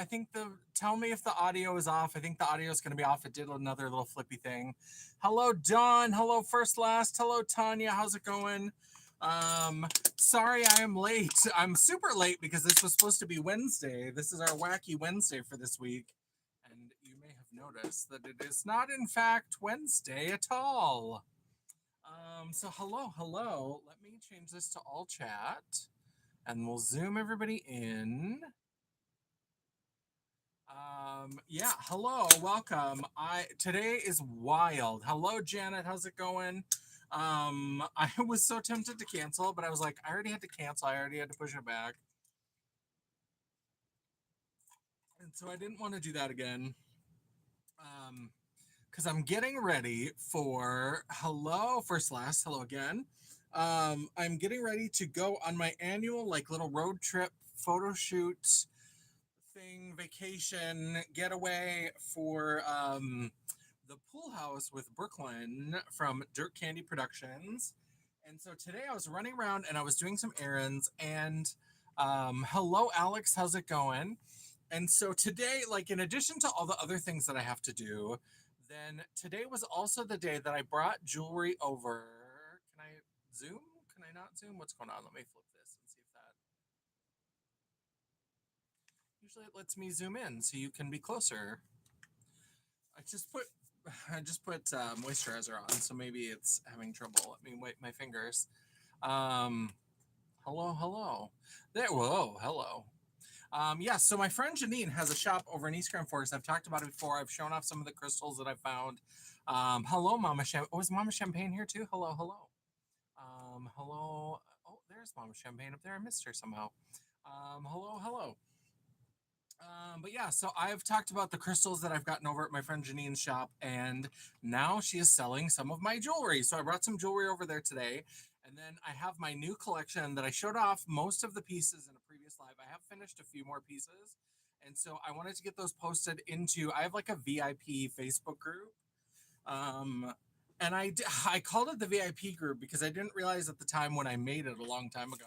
I think tell me if the audio is off. I think the audio is going to be off. It did another little flippy thing. Hello, Dawn. Hello, First Last. Hello, Tanya. How's it going? Um, Sorry I am late. I'm super late because this was supposed to be Wednesday. This is our Wacky Wednesday for this week. And you may have noticed that it is not, in fact, Wednesday at all. So hello, hello. Let me change this to all chat and we'll zoom everybody in. Yeah, hello, welcome. Today is wild. Hello, Janet, how's it going? I was so tempted to cancel, but I was like, I already had to cancel. I already had to push it back. And so I didn't want to do that again. Because I'm getting ready for hello, First Last, hello again. I'm getting ready to go on my annual like little road trip photo shoot thing, vacation getaway for the pool house with Brooklyn from Dirt Candy Productions. And so today I was running around and I was doing some errands. And hello, Alex, how's it going? And so today, like in addition to all the other things that I have to do, then today was also the day that I brought jewelry over. Can I zoom? Can I not zoom? What's going on? Let me flip this and see if that. Usually it lets me zoom in so you can be closer. I just put moisturizer on, so maybe it's having trouble. Let me wipe my fingers. Hello, hello. There, whoa, hello. Yeah, so my friend Janine has a shop over in East Grand Forks. I've talked about it before. I've shown off some of the crystals that I found. Hello, Mama Champagne. Oh, is Mama Champagne here too? Hello, hello. Hello. Oh, there's Mama Champagne up there. I missed her somehow. Hello, hello. But yeah, so I've talked about the crystals that I've gotten over at my friend Janine's shop, and now she is selling some of my jewelry. So I brought some jewelry over there today, and then I have my new collection that I showed off most of the pieces in a previous live. I have finished a few more pieces, and so I wanted to get those posted into. I have like a VIP Facebook group, um, and I called it the VIP group because I didn't realize at the time when I made it a long time ago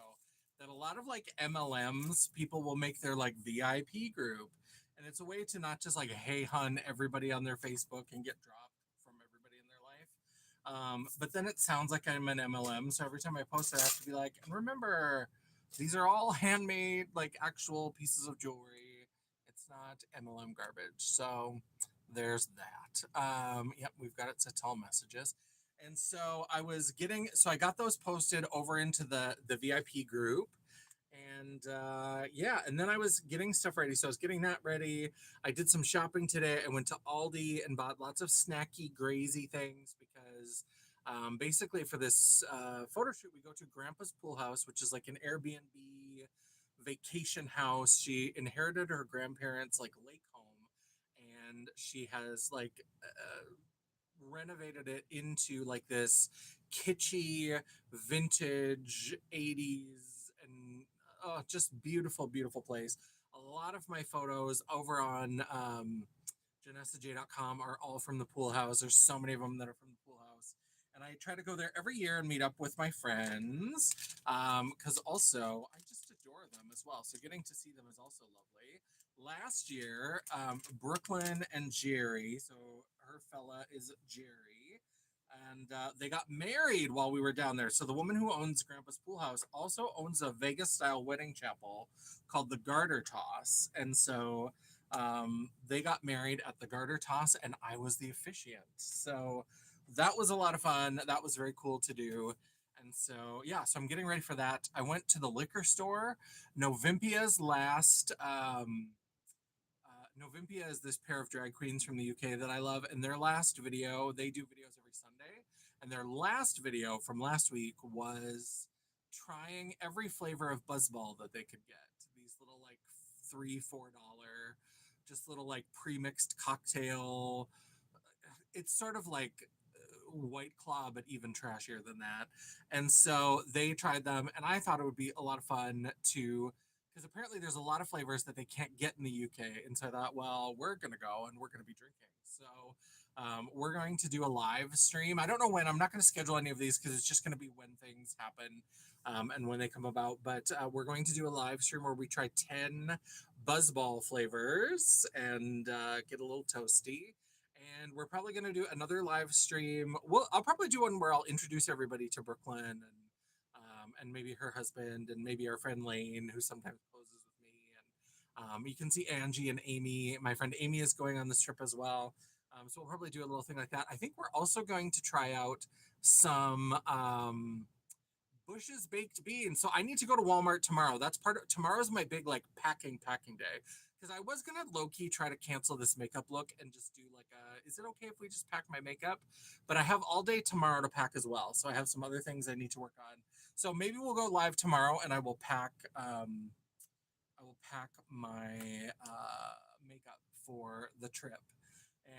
that a lot of like MLMs people will make their like VIP group, and it's a way to not just like hey hun everybody on their Facebook and get dropped from everybody in their life. But then it sounds like I'm an MLM, so every time I post it, I have to be like, and remember, these are all handmade, like actual pieces of jewelry. It's not MLM garbage. So there's that. Yep, we've got it set to all messages. And so I got those posted over into the VIP group. And yeah, and then I was getting stuff ready. So I was getting that ready. I did some shopping today. I went to Aldi and bought lots of snacky, grazy things because basically for this photo shoot, we go to Grandpa's Pool House, which is like an Airbnb vacation house. She inherited her grandparents' like lake home, and she has like renovated it into like this kitschy vintage 80s and just beautiful, beautiful place. A lot of my photos over on janessaj.com are all from the pool house. There's so many of them that are from the pool house. And I try to go there every year and meet up with my friends because also I just adore them as well. So getting to see them is also lovely. Last year, Brooklyn and Jerry, so her fella is Jerry, and they got married while we were down there. So the woman who owns Grandpa's Pool House also owns a Vegas style wedding chapel called the Garter Toss. And so they got married at the Garter Toss, and I was the officiant. So that was a lot of fun. That was very cool to do. And so, yeah, so I'm getting ready for that. I went to the liquor store. Novimpia's last. Novimpia is this pair of drag queens from the UK that I love. And their last video, they do videos every Sunday. And their last video from last week was trying every flavor of Buzzball that they could get. These little like $3-4, just little like pre-mixed cocktail. It's sort of like White Claw, but even trashier than that. And so they tried them, and I thought it would be a lot of fun to, because apparently there's a lot of flavors that they can't get in the UK. And so I thought, well, we're going to go and we're going to be drinking. So we're going to do a live stream. I don't know when. I'm not going to schedule any of these because it's just going to be when things happen. and when they come about. But we're going to do a live stream where we try 10 buzzball flavors and get a little toasty. And we're probably going to do another live stream. Well, I'll probably do one where I'll introduce everybody to Brooklyn and maybe her husband and maybe our friend Lane, who sometimes poses with me. And you can see Angie and Amy. My friend Amy is going on this trip as well. So we'll probably do a little thing like that. I think we're also going to try out some Bush's baked beans. So I need to go to Walmart tomorrow. That's part of tomorrow's my big like packing day. Because I was gonna low key try to cancel this makeup look and just do like a. Is it okay if we just pack my makeup? But I have all day tomorrow to pack as well. So I have some other things I need to work on. So maybe we'll go live tomorrow and I will pack. I will pack my makeup for the trip.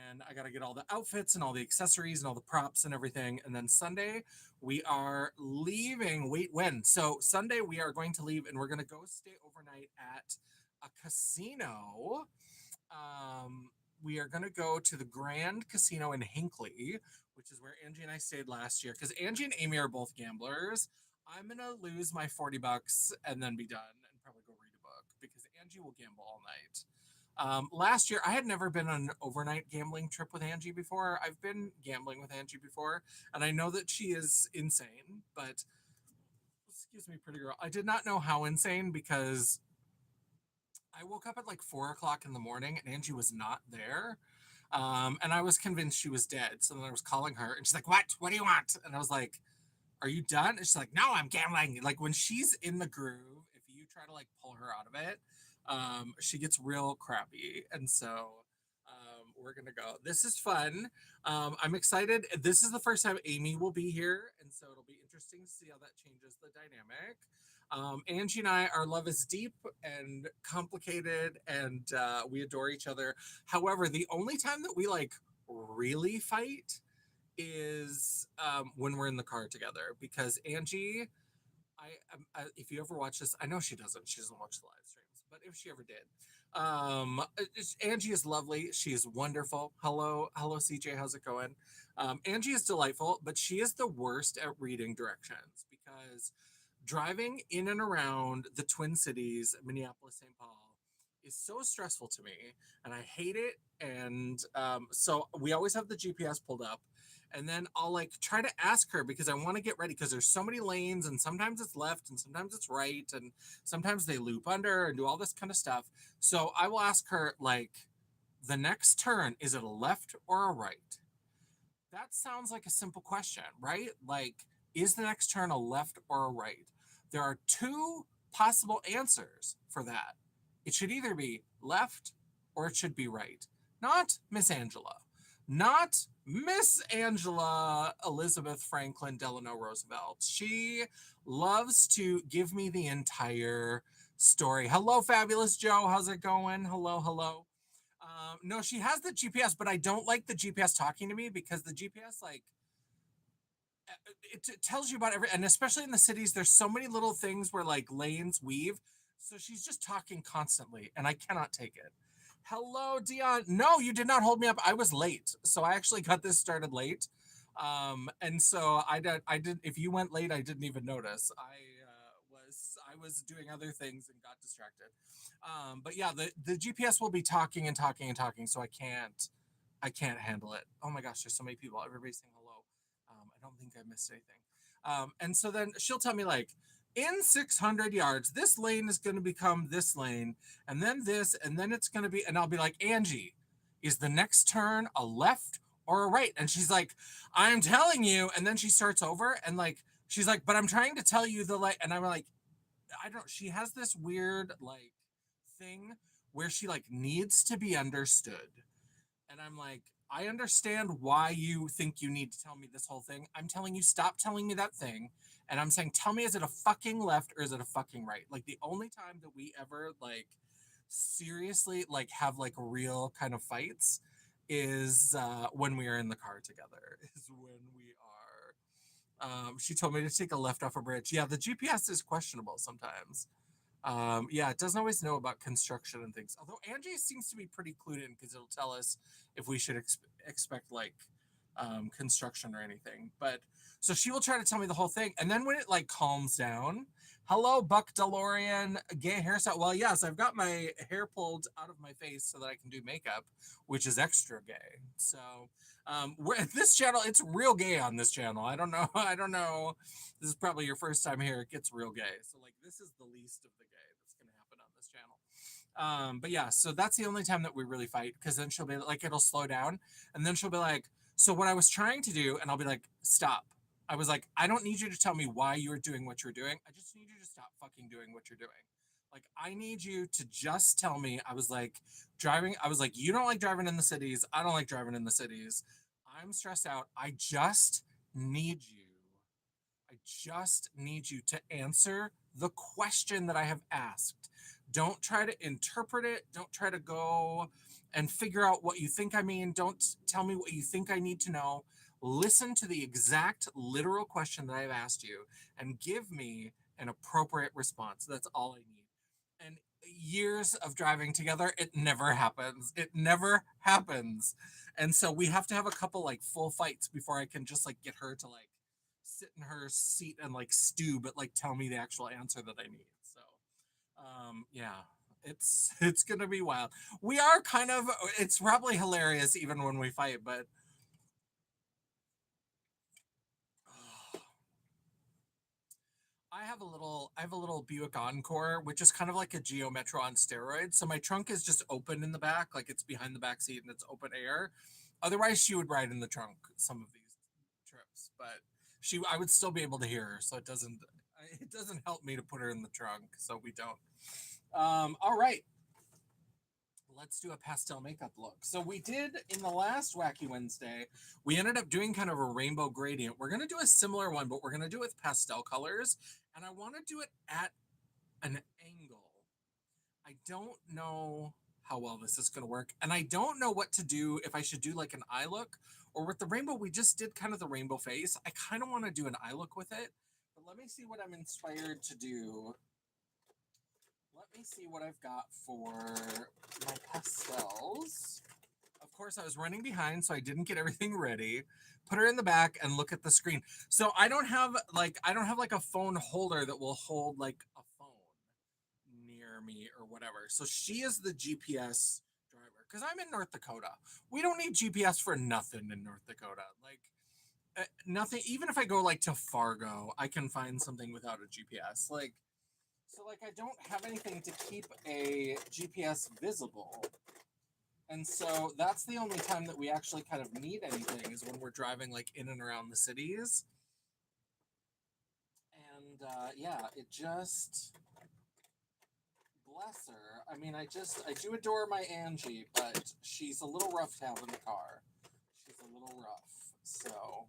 And I got to get all the outfits and all the accessories and all the props and everything. And then Sunday, we are leaving. Wait, when? So Sunday, we are going to leave and we're going to go stay overnight at a casino. We are going to go to the Grand Casino in Hinckley, which is where Angie and I stayed last year. Because Angie and Amy are both gamblers. I'm going to lose my $40 and then be done and probably go read a book because Angie will gamble all night. Last year, I had never been on an overnight gambling trip with Angie before. I've been gambling with Angie before, and I know that she is insane, but excuse me, pretty girl. I did not know how insane because I woke up at like 4 o'clock in the morning and Angie was not there. And I was convinced she was dead. So then I was calling her and she's like, What? What do you want? And I was like, Are you done? And she's like, No, I'm gambling. Like when she's in the groove, if you try to like pull her out of it, she gets real crappy. And so we're gonna go. This is fun. I'm excited. This is the first time Amy will be here, and so it'll be interesting to see how that changes the dynamic. Angie and I, our love is deep and complicated, and we adore each other. However, the only time that we like really fight is when we're in the car together because Angie if you ever watch this, I know she doesn't. She doesn't watch the live streams, but if she ever did, Angie is lovely. She is wonderful. Hello, CJ. How's it going? Angie is delightful, but she is the worst at reading directions because driving in and around the Twin Cities, Minneapolis, St. Paul, is so stressful to me, and I hate it. And so we always have the GPS pulled up and then I'll like try to ask her because I want to get ready because there's so many lanes and sometimes it's left and sometimes it's right and sometimes they loop under and do all this kind of stuff. So I will ask her like the next turn, is it a left or a right? That sounds like a simple question, right? Like, is the next turn a left or a right? There are two possible answers for that. It should either be left or it should be right. Not Miss Angela. Not Miss Angela Elizabeth Franklin Delano Roosevelt. She loves to give me the entire story. Hello, Fabulous Joe. How's it going? Hello. No, she has the GPS, but I don't like the GPS talking to me because the GPS like it tells you about every, and especially in the cities, there's so many little things where like lanes weave. So she's just talking constantly, and I cannot take it. Hello, Dion. No, you did not hold me up. I was late, so I actually got this started late. And so I did. I did. If you went late, I didn't even notice. I was doing other things and got distracted. But yeah, the GPS will be talking and talking and talking, so I can't handle it. Oh my gosh, there's so many people. Everybody's saying hello. I don't think I missed anything. And so then she'll tell me like, in 600 yards, this lane is going to become this lane, and then this, and then it's going to be, and I'll be like, Angie, is the next turn a left or a right? And she's like, I'm telling you. And then she starts over, and like, she's like, but I'm trying to tell you the light. And I'm like, I don't, she has this weird like thing where she like needs to be understood. And I'm like, I understand why you think you need to tell me this whole thing. I'm telling you, stop telling me that thing. And I'm saying, tell me, is it a fucking left or is it a fucking right? Like the only time that we ever like seriously like have like real kind of fights is when we are in the car together. Is when we are. She told me to take a left off a bridge. Yeah, the GPS is questionable sometimes. Yeah, it doesn't always know about construction and things. Although Angie seems to be pretty clued in because it'll tell us if we should expect like construction or anything. But so she will try to tell me the whole thing, and then when it like calms down, hello, Buck DeLorean, gay hairstyle. Well, yes, I've got my hair pulled out of my face so that I can do makeup, which is extra gay. So we're at this channel, it's real gay on this channel. I don't know. I don't know. This is probably your first time here. It gets real gay. So like this is the least of the gay that's gonna happen on this channel. But yeah, so that's the only time that we really fight because then she'll be like, it'll slow down, and then she'll be like, so what I was trying to do, and I'll be like, stop. I was like, I don't need you to tell me why you're doing what you're doing. I just need you to stop fucking doing what you're doing. Like, I need you to just tell me. I was like, driving. I was like, you don't like driving in the cities. I don't like driving in the cities. I'm stressed out. I just need you. I just need you to answer the question that I have asked. Don't try to interpret it. Don't try to go and figure out what you think I mean. Don't tell me what you think I need to know. Listen to the exact literal question that I've asked you and give me an appropriate response. That's all I need. And years of driving together, it never happens. It never happens. And so we have to have a couple like full fights before I can just like get her to like sit in her seat and like stew, but like tell me the actual answer that I need. So yeah, it's gonna be wild. We are kind of, it's probably hilarious even when we fight, but I have a little Buick Encore, which is kind of like a Geo Metro on steroids. So my trunk is just open in the back, like it's behind the back seat and it's open air. Otherwise, she would ride in the trunk some of these trips, but I would still be able to hear her. So it doesn't help me to put her in the trunk. So we don't. All right, let's do a pastel makeup look. So we did in the last Wacky Wednesday, we ended up doing kind of a rainbow gradient. We're going to do a similar one, but we're going to do it with pastel colors. And I want to do it at an angle. I don't know how well this is going to work. And I don't know what to do, if I should do like an eye look or with the rainbow. We just did kind of the rainbow face. I kind of want to do an eye look with it. But let me see what I'm inspired to do. Let me see what I've got for my pastels. Of course, I was running behind, so I didn't get everything ready. Put her in the back and look at the screen. So I don't have like a phone holder that will hold like a phone near me or whatever. So she is the GPS driver because I'm in North Dakota. We don't need GPS for nothing in North Dakota. Like nothing. Even if I go like to Fargo, I can find something without a GPS. Like so, like I don't have anything to keep a GPS visible. And so that's the only time that we actually kind of need anything is when we're driving like in and around the cities. And yeah, it just bless her. I mean, I do adore my Angie, but she's a little rough to have in the car. She's a little rough. So,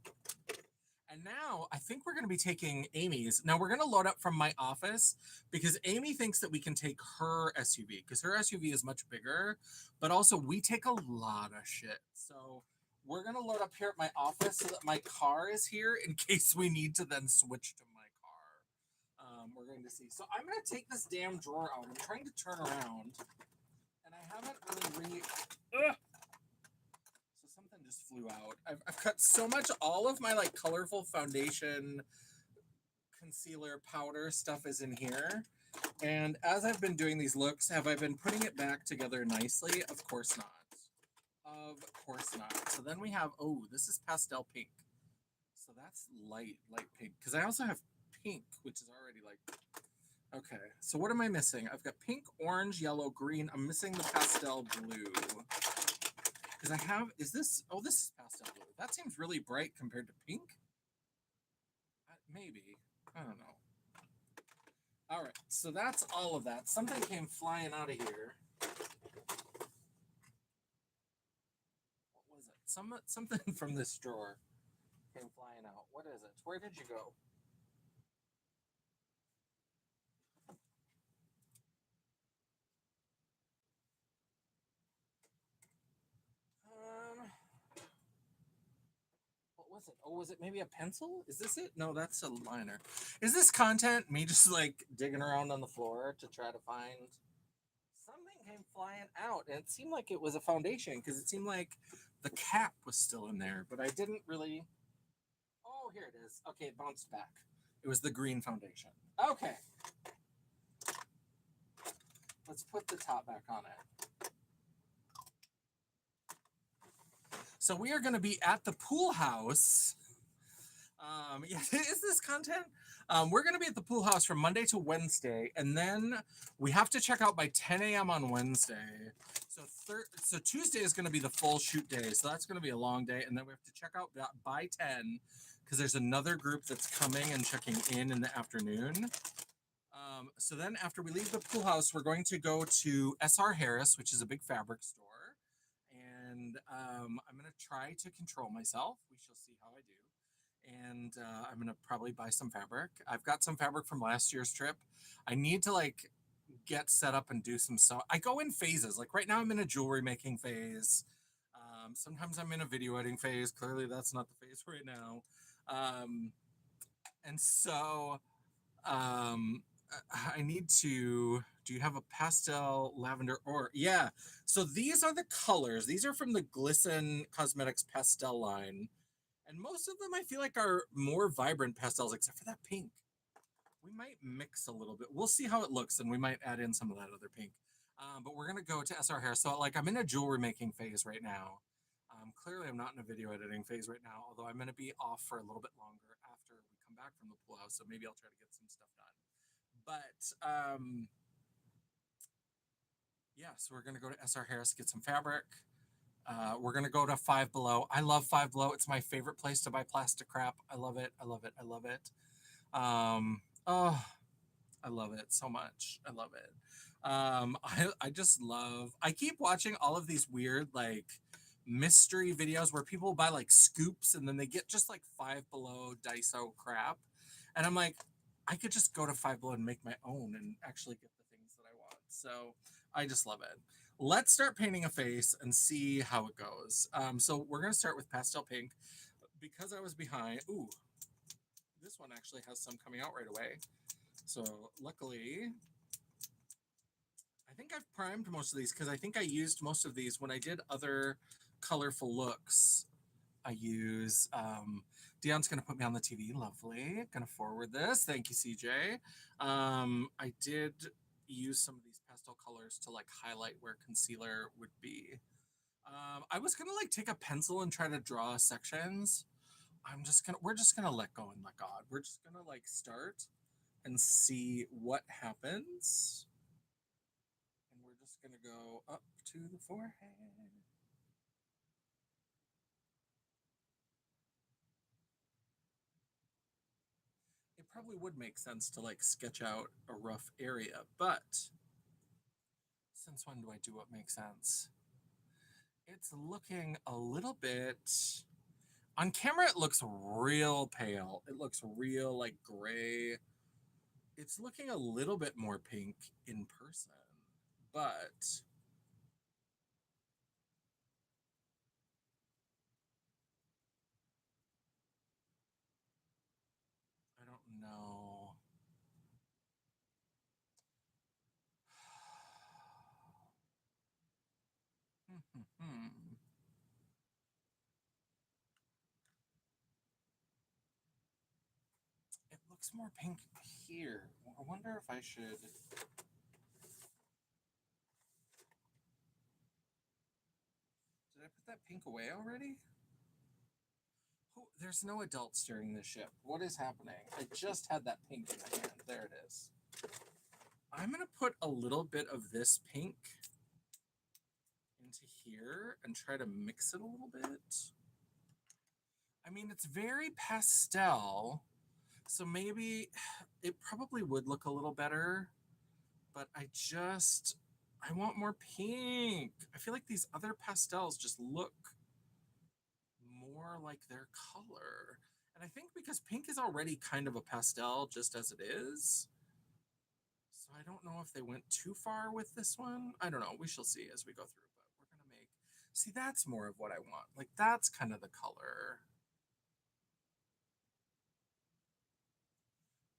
and now I think we're going to be taking Amy's. Now we're going to load up from my office because Amy thinks that we can take her SUV because her SUV is much bigger, but also we take a lot of shit. So we're going to load up here at my office so that my car is here in case we need to then switch to my car. We're going to see. So I'm going to take this damn drawer out. I'm trying to turn around and I haven't really so something just flew out. I've cut so much, all of my like colorful foundation, concealer, powder stuff is in here. And as I've been doing these looks, have I been putting it back together nicely? Of course not. Of course not. So then we have, oh, this is pastel pink. So that's light pink. Because I also have pink, which is already like, okay. So what am I missing? I've got pink, orange, yellow, green. I'm missing the pastel blue. Because I have, is this, oh, this is pastel blue. That seems really bright compared to pink. Maybe. I don't know. All right, so that's all of that. Something came flying out of here. What was it? Something from this drawer came flying out. What is it? Where did you go? What was it? Oh, was it maybe a pencil? Is this it? No, that's a liner. Is this content me just like digging around on the floor to try to find something came flying out, and it seemed like it was a foundation because it seemed like the cap was still in there, but I didn't really. Oh, here it is. Okay, it bounced back. It was the green foundation. Okay, let's put the top back on it. So we are going to be at the pool house. Yeah, is this content? We're going to be at the pool house from Monday to Wednesday, and then we have to check out by 10 a.m. on Wednesday. So Tuesday is going to be the full shoot day, so that's going to be a long day, and then we have to check out by 10 because there's another group that's coming and checking in the afternoon. So then after we leave the pool house, we're going to go to SR Harris, which is a big fabric store, and I'm going to try to control myself. We shall see how I do. And I'm gonna probably buy some fabric. I've got some fabric from last year's trip. I need to like get set up and do some stuff. I go in phases. Like right now, I'm in a jewelry making phase. Sometimes I'm in a video editing phase. Clearly, that's not the phase right now. Um, and so I need to. Do you have a pastel, lavender, or yeah? So these are the colors. These are from the Glisten Cosmetics pastel line. And most of them I feel like are more vibrant pastels, except for that pink. We might mix a little bit. We'll see how it looks, and we might add in some of that other pink. But we're gonna go to SR Hair. So like I'm in a jewelry making phase right now. Clearly I'm not in a video editing phase right now, although I'm gonna be off for a little bit longer after we come back from the pool house. So maybe I'll try to get some stuff done. But yeah, so we're gonna go to SR Harris, get some fabric. We're gonna go to Five Below. I love Five Below. It's my favorite place to buy plastic crap. I love it. I love it. I love it. Oh, I love it so much. I love it. I just love. I keep watching all of these weird like mystery videos where people buy like scoops and then they get just like Five Below Daiso crap, and I'm like, I could just go to Five Below and make my own and actually get the things that I want. So I just love it. Let's start painting a face and see how it goes. So we're gonna start with pastel pink because I was behind. Ooh, this one actually has some coming out right away. So luckily, I think I've primed most of these because I think I used most of these when I did other colorful looks. I use Dion's gonna put me on the TV. Lovely. Gonna forward this. Thank you, CJ. I did use some of these pastel colors to like highlight where concealer would be. I was gonna like take a pencil and try to draw sections. We're just gonna let go and let God. We're just gonna like start and see what happens. And we're just gonna go up to the forehead. It probably would make sense to like sketch out a rough area, but since when do I do what makes sense? It's looking a little bit on camera. It looks real pale. It looks real like gray. It's looking a little bit more pink in person, but I don't know. It looks more pink here. I wonder if I should. Did I put that pink away already? Oh, there's no adults during this ship. What is happening? I just had that pink in my hand. There it is. I'm going to put a little bit of this pink into here and try to mix it a little bit. I mean, it's very pastel, so maybe it probably would look a little better, but I want more pink. I feel like these other pastels just look more like their color. And I think because pink is already kind of a pastel just as it is. So I don't know if they went too far with this one. I don't know. We shall see as we go through. But we're going to make. See, that's more of what I want. Like, that's kind of the color.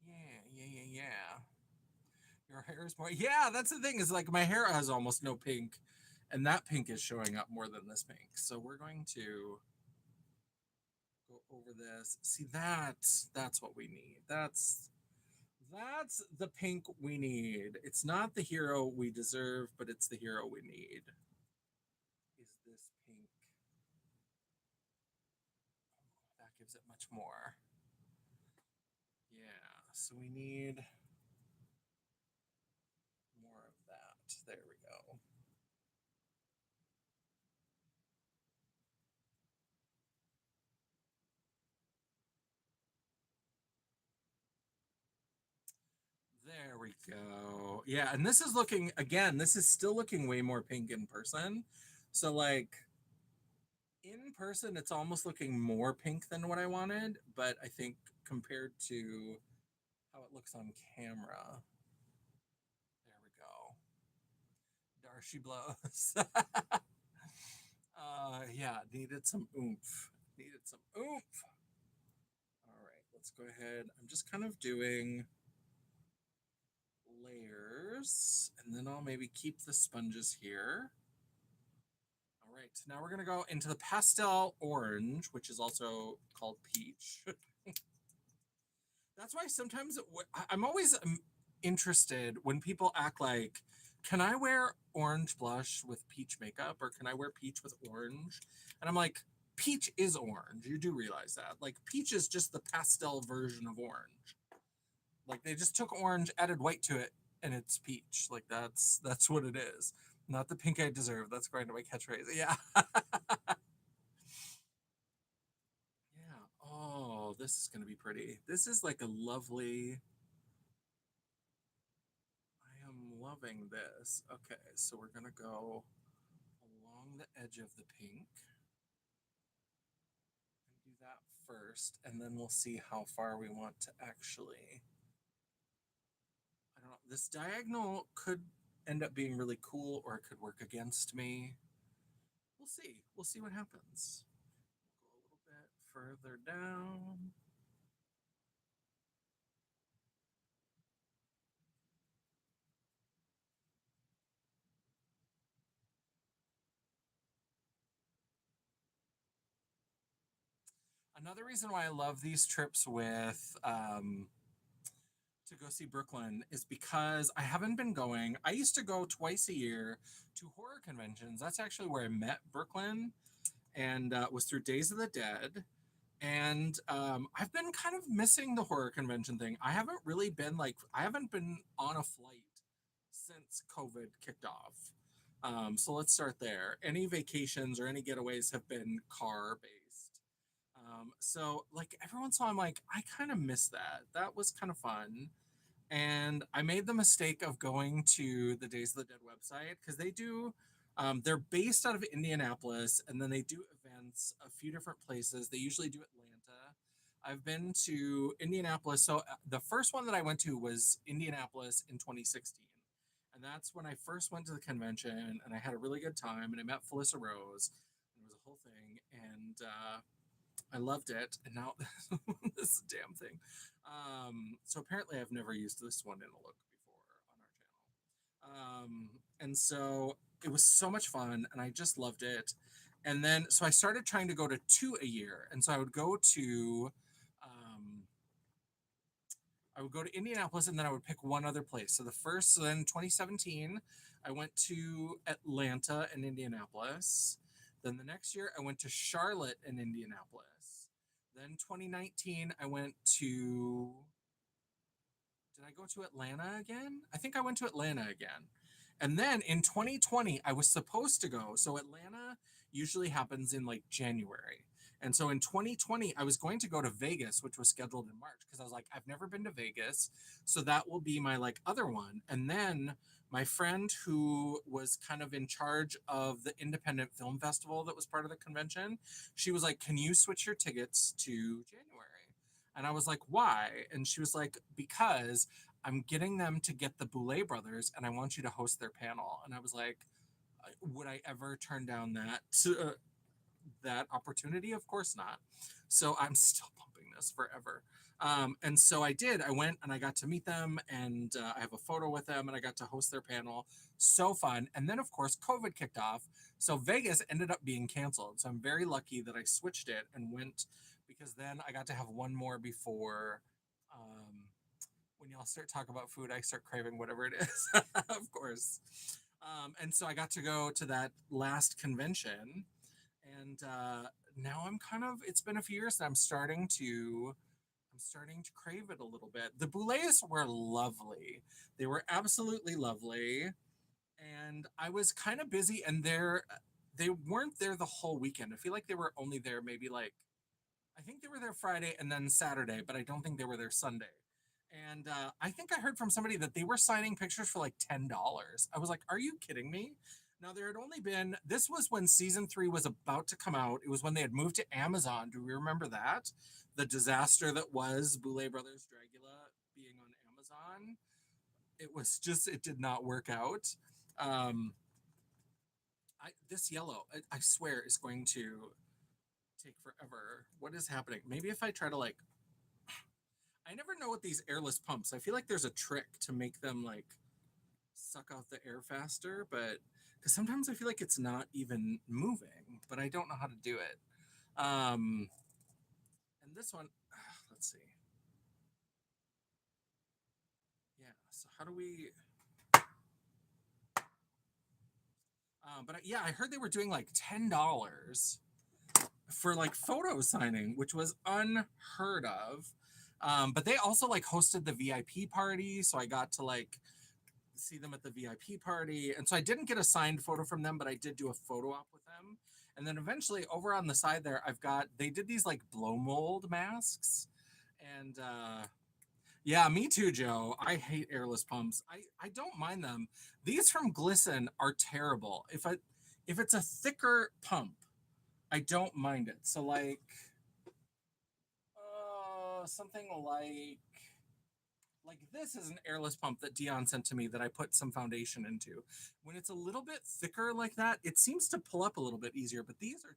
Yeah, yeah, yeah, yeah. Your hair is more. Yeah, that's the thing is like my hair has almost no pink, and that pink is showing up more than this pink. So we're going to go over this. See that's what we need. That's the pink we need. It's not the hero we deserve, but it's the hero we need. Is this pink? That gives it much more. Yeah, so we need more of that. There we go. There we go. Yeah, and this is looking again, this is still looking way more pink in person. So like in person it's almost looking more pink than what I wanted, but I think compared to how it looks on camera, there we go. Darcy blows. Yeah, needed some oomph. Needed some oomph. All right, let's go ahead. I'm just kind of doing layers, and then I'll maybe keep the sponges here. All right, now we're gonna go into the pastel orange, which is also called peach. That's why sometimes I'm always interested when people act like, can I wear orange blush with peach makeup or can I wear peach with orange? And I'm like, peach is orange. You do realize that. Like, peach is just the pastel version of orange. Like, they just took orange, added white to it, and it's peach. Like, that's what it is. Not the pink I deserve. That's going to my catchphrase. Yeah. Yeah. Oh, this is going to be pretty. This is like a lovely. I am loving this. Okay, so we're gonna go along the edge of the pink and do that first, and then we'll see how far we want to actually. I don't know. This diagonal could end up being really cool, or it could work against me. We'll see. We'll see what happens. Go a little bit further down. Another reason why I love these trips with to go see Brooklyn is because I haven't been going. I used to go twice a year to horror conventions. That's actually where I met Brooklyn, and was through Days of the Dead. And I've been kind of missing the horror convention thing. I haven't been on a flight since COVID kicked off. So let's start there. Any vacations or any getaways have been car based. So like every once in a while, I'm like, I kind of miss that. That was kind of fun. And I made the mistake of going to the Days of the Dead website because they do. They're based out of Indianapolis, and then they do events a few different places. They usually do Atlanta. I've been to Indianapolis. So the first one that I went to was Indianapolis in 2016, and that's when I first went to the convention, and I had a really good time, and I met Felissa Rose, and it was a whole thing, and I loved it, and now this damn thing. So apparently, I've never used this one in a look before on our channel, and so it was so much fun, and I just loved it. And then, so I started trying to go to two a year, and so um, I would go to Indianapolis, and then I would pick one other place. So then 2017, I went to Atlanta and Indianapolis. Then the next year, I went to Charlotte and Indianapolis. Then 2019, I went to. Did I go to Atlanta again? I think I went to Atlanta again. And then in 2020, I was supposed to go. So Atlanta usually happens in like January. And so in 2020, I was going to go to Vegas, which was scheduled in March, because I was like, I've never been to Vegas. So that will be my like other one. And then my friend who was kind of in charge of the independent film festival that was part of the convention, she was like, can you switch your tickets to January? And I was like, why? And she was like, because I'm getting them to get the Boulet brothers and I want you to host their panel. And I was like, would I ever turn down that opportunity? Of course not. So I'm still pumping famous forever. And so I did. I went and I got to meet them, and I have a photo with them, and I got to host their panel. So fun. And then, of course, COVID kicked off. So Vegas ended up being canceled. So I'm very lucky that I switched it and went because then I got to have one more before. When y'all start talking about food, I start craving whatever it is, of course. And so I got to go to that last convention, and now I'm kind of. It's been a few years, and I'm starting to crave it a little bit. The boulettes were lovely. They were absolutely lovely, and I was kind of busy, and they weren't there the whole weekend. I feel like they were only there maybe like I think they were there Friday and then Saturday, but I don't think they were there Sunday. And I think I heard from somebody that they were signing pictures for like $10. I was like, "Are you kidding me?" Now there had only been this was when season 3 was about to come out. It was when they had moved to Amazon. Do we remember that? The disaster that was Boulet Brothers Dragula being on Amazon. It was just it did not work out. Um, this yellow, I swear, is going to take forever. What is happening? Maybe if I try to like I never know with these airless pumps. I feel like there's a trick to make them like suck out the air faster, but because sometimes I feel like it's not even moving, but I don't know how to do it. Um, and this one, let's see. Yeah, so how do we? But yeah, I heard they were doing like $10 for like photo signing, which was unheard of. But they also like hosted the VIP party, so I got to like see them at the VIP party. And so I didn't get a signed photo from them, but I did do a photo op with them. And then eventually over on the side there, they did these like blow mold masks. And yeah, me too, Joe. I hate airless pumps. I don't mind them. These from Glisten are terrible. If it's a thicker pump, I don't mind it. So like something like this is an airless pump that Dion sent to me that I put some foundation into. When it's a little bit thicker like that, it seems to pull up a little bit easier, but these are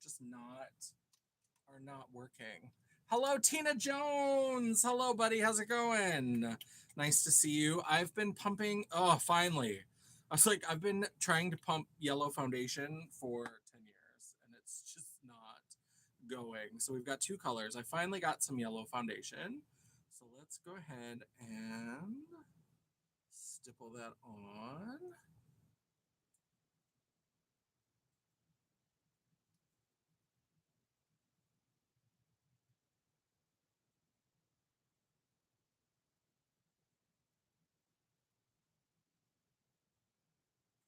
not working. Hello, Tina Jones. Hello, buddy. How's it going? Nice to see you. I've been pumping. Oh, finally. I was like, I've been trying to pump yellow foundation for 10 years, and it's just not going. So we've got two colors. I finally got some yellow foundation. So let's go ahead and stipple that on.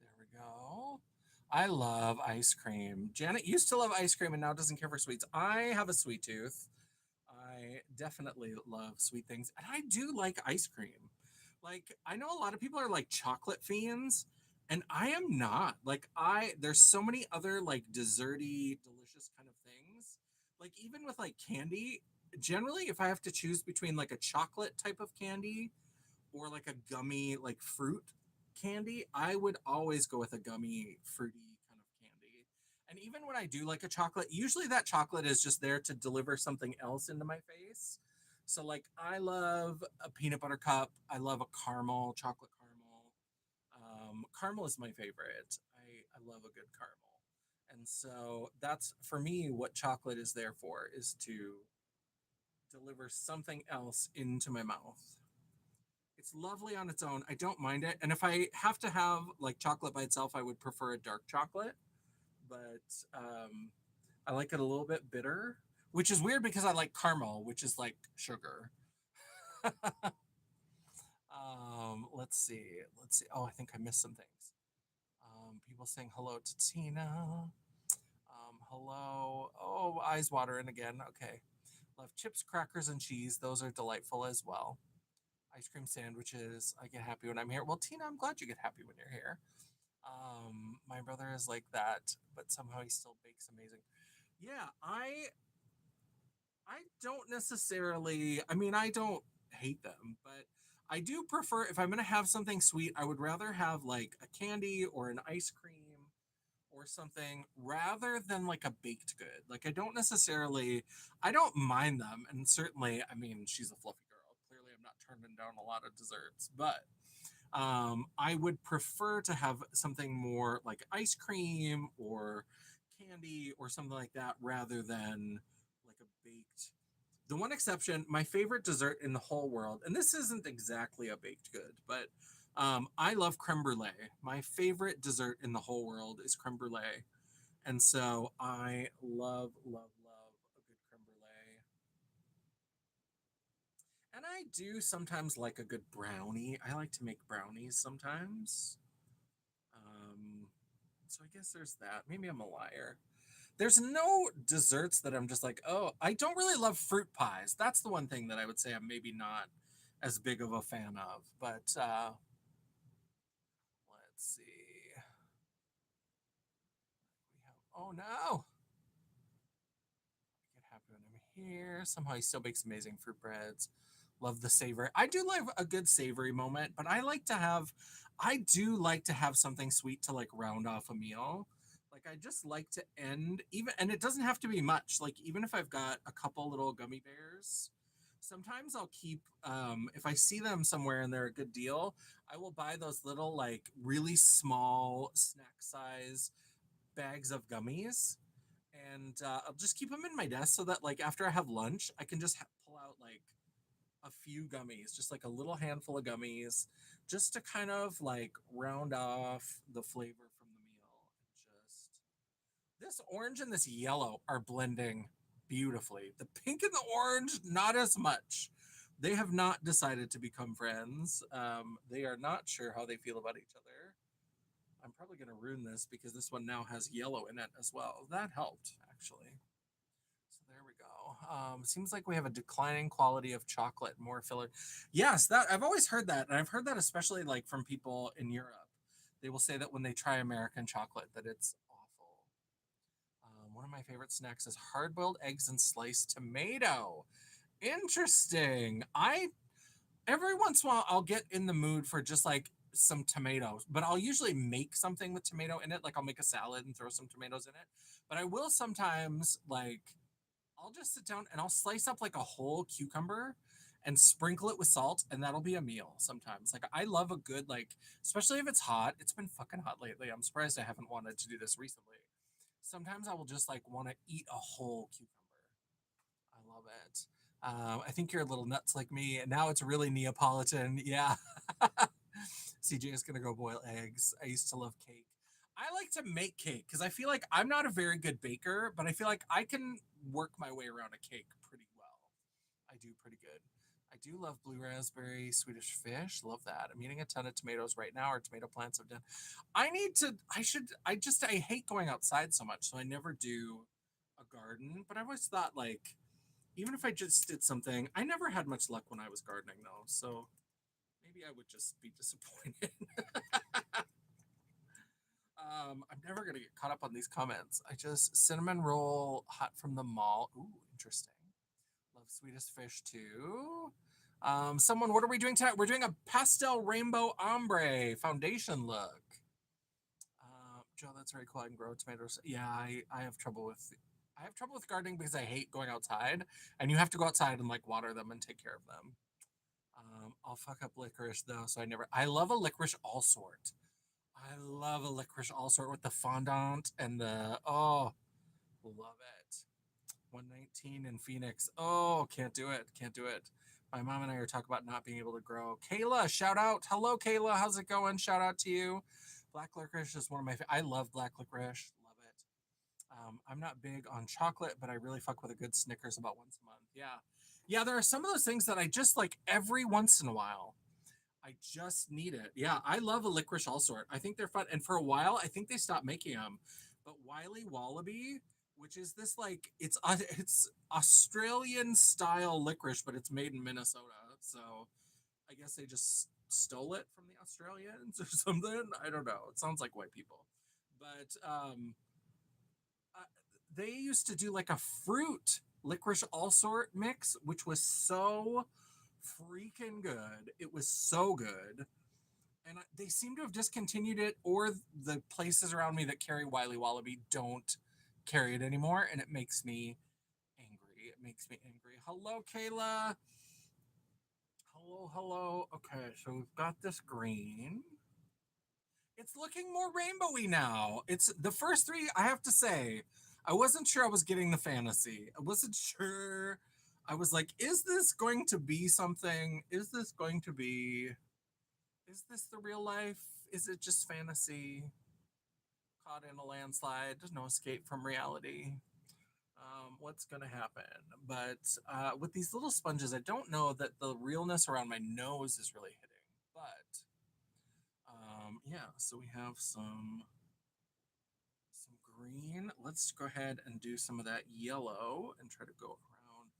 There we go. I love ice cream. Janet used to love ice cream and now doesn't care for sweets. I have a sweet tooth. I definitely love sweet things. And I do like ice cream. Like, I know a lot of people are like chocolate fiends, and I am not. There's so many other like desserty, delicious kind of things. Like, even with like candy, generally, if I have to choose between like a chocolate type of candy or like a gummy like fruit candy, I would always go with a gummy fruity kind of candy. And even when I do like a chocolate, usually that chocolate is just there to deliver something else into my face. So like I love a peanut butter cup. I love a caramel, chocolate caramel. Caramel is my favorite. I love a good caramel. And so that's for me what chocolate is there for is to deliver something else into my mouth. It's lovely on its own. I don't mind it. And if I have to have like chocolate by itself, I would prefer a dark chocolate. But I like it a little bit bitter, which is weird because I like caramel, which is like sugar. Let's see. Let's see. Oh, I think I missed some things. People saying hello to Tina. Hello. Oh, eyes watering again. Okay. Love chips, crackers, and cheese. Those are delightful as well. Ice cream sandwiches. I get happy when I'm here. Well, Tina, I'm glad you get happy when you're here. My brother is like that, but somehow he still bakes amazing. Yeah, I don't necessarily. I mean, I don't hate them, but I do prefer if I'm gonna have something sweet. I would rather have like a candy or an ice cream or something rather than like a baked good. Like I don't mind them. And certainly, I mean, she's a fluffy girl. Clearly, I'm not turning down a lot of desserts, but I would prefer to have something more like ice cream or candy or something like that rather than like a baked. The one exception, my favorite dessert in the whole world, and this isn't exactly a baked good, but I love creme brulee. My favorite dessert in the whole world is creme brulee. And so I love a good creme brulee. And I do sometimes like a good brownie. I like to make brownies sometimes. Um, so I guess there's that. Maybe I'm a liar. There's no desserts that I'm just like, oh, I don't really love fruit pies. That's the one thing that I would say I'm maybe not as big of a fan of. But let's see. We have, oh no. I get happy when I'm here. Somehow he still makes amazing fruit breads. Love the savory. I do love a good savory moment, but I do like to have something sweet to like round off a meal. Like I just like to end even, and it doesn't have to be much. Like even if I've got a couple little gummy bears, sometimes I'll keep, if I see them somewhere and they're a good deal, I will buy those little like really small snack size bags of gummies, and I'll just keep them in my desk so that like after I have lunch, I can just pull out like a few gummies, just like a little handful of gummies, just to kind of like round off the flavor from the meal. And just this orange and this yellow are blending beautifully. The pink and the orange, not as much. They have not decided to become friends. They are not sure how they feel about each other. I'm probably going to ruin this because this one now has yellow in it as well. That helped, actually. So there we go. Seems like we have a declining quality of chocolate, more filler. Yes, that I've always heard that, and I've heard that especially like from people in Europe. They will say that when they try American chocolate, that it's awful. One of my favorite snacks is hard-boiled eggs and sliced tomato. Interesting. I every once in a while I'll get in the mood for just like some tomatoes, but I'll usually make something with tomato in it. Like I'll make a salad and throw some tomatoes in it. But I will sometimes like I'll just sit down and I'll slice up like a whole cucumber and sprinkle it with salt, and that'll be a meal sometimes. Like I love a good like, especially if it's hot. It's been fucking hot lately. I'm surprised I haven't wanted to do this recently. Sometimes I will just like want to eat a whole cucumber. I love it. I think you're a little nuts like me, and now it's really Neapolitan. Yeah. CJ is gonna go boil eggs. I used to love cake. I like to make cake because I feel like I'm not a very good baker, but I feel like I can work my way around a cake pretty well. I do pretty good. I do love blue raspberry Swedish fish. Love that. I'm eating a ton of tomatoes right now. Our tomato plants have done. I need to. I should. I hate going outside so much, so I never do a garden. But I always thought like even if I just did something, I never had much luck when I was gardening though. So maybe I would just be disappointed. I'm never gonna get caught up on these comments. I just cinnamon roll hot from the mall. Ooh, interesting. Love Swedish fish too. Someone, what are we doing tonight? We're doing a pastel rainbow ombre foundation look. Joe, that's very cool. I can grow tomatoes. Yeah, I have trouble with gardening because I hate going outside, and you have to go outside and like water them and take care of them. I'll fuck up licorice though, so I never. I love a licorice all sort. I love a licorice all sort with the fondant and the love it. 119 in Phoenix. Oh, can't do it. Can't do it. My mom and I are talking about not being able to grow. Kayla, shout out. Hello, Kayla. How's it going? Shout out to you. Black licorice is one of my. I love black licorice. Love it. I'm not big on chocolate, but I really fuck with a good Snickers about once a month. Yeah. Yeah, there are some of those things that I just like every once in a while. I just need it. Yeah, I love a licorice all sort. I think they're fun. And for a while, I think they stopped making them. But Wiley Wallaby, which is this like it's Australian style licorice, but it's made in Minnesota. So I guess they just stole it from the Australians or something. I don't know. It sounds like white people. But uh, they used to do like a fruit licorice all sort mix, which was so freaking good. It was so good. And they seem to have discontinued it, or the places around me that carry Wiley Wallaby don't carry it anymore, and it makes me angry. It makes me angry. Hello, Kayla. Hello, hello. Okay, so we've got this green. It's looking more rainbowy now. It's the first three, I have to say, I wasn't sure I was getting the fantasy. I wasn't sure. I was like, is this going to be something? Is this going to be, is this the real life? Is it just fantasy? Caught in a landslide. There's no escape from reality. What's going to happen? But with these little sponges, I don't know that the realness around my nose is really hitting. But yeah, so we have some green. Let's go ahead and do some of that yellow and try to go around.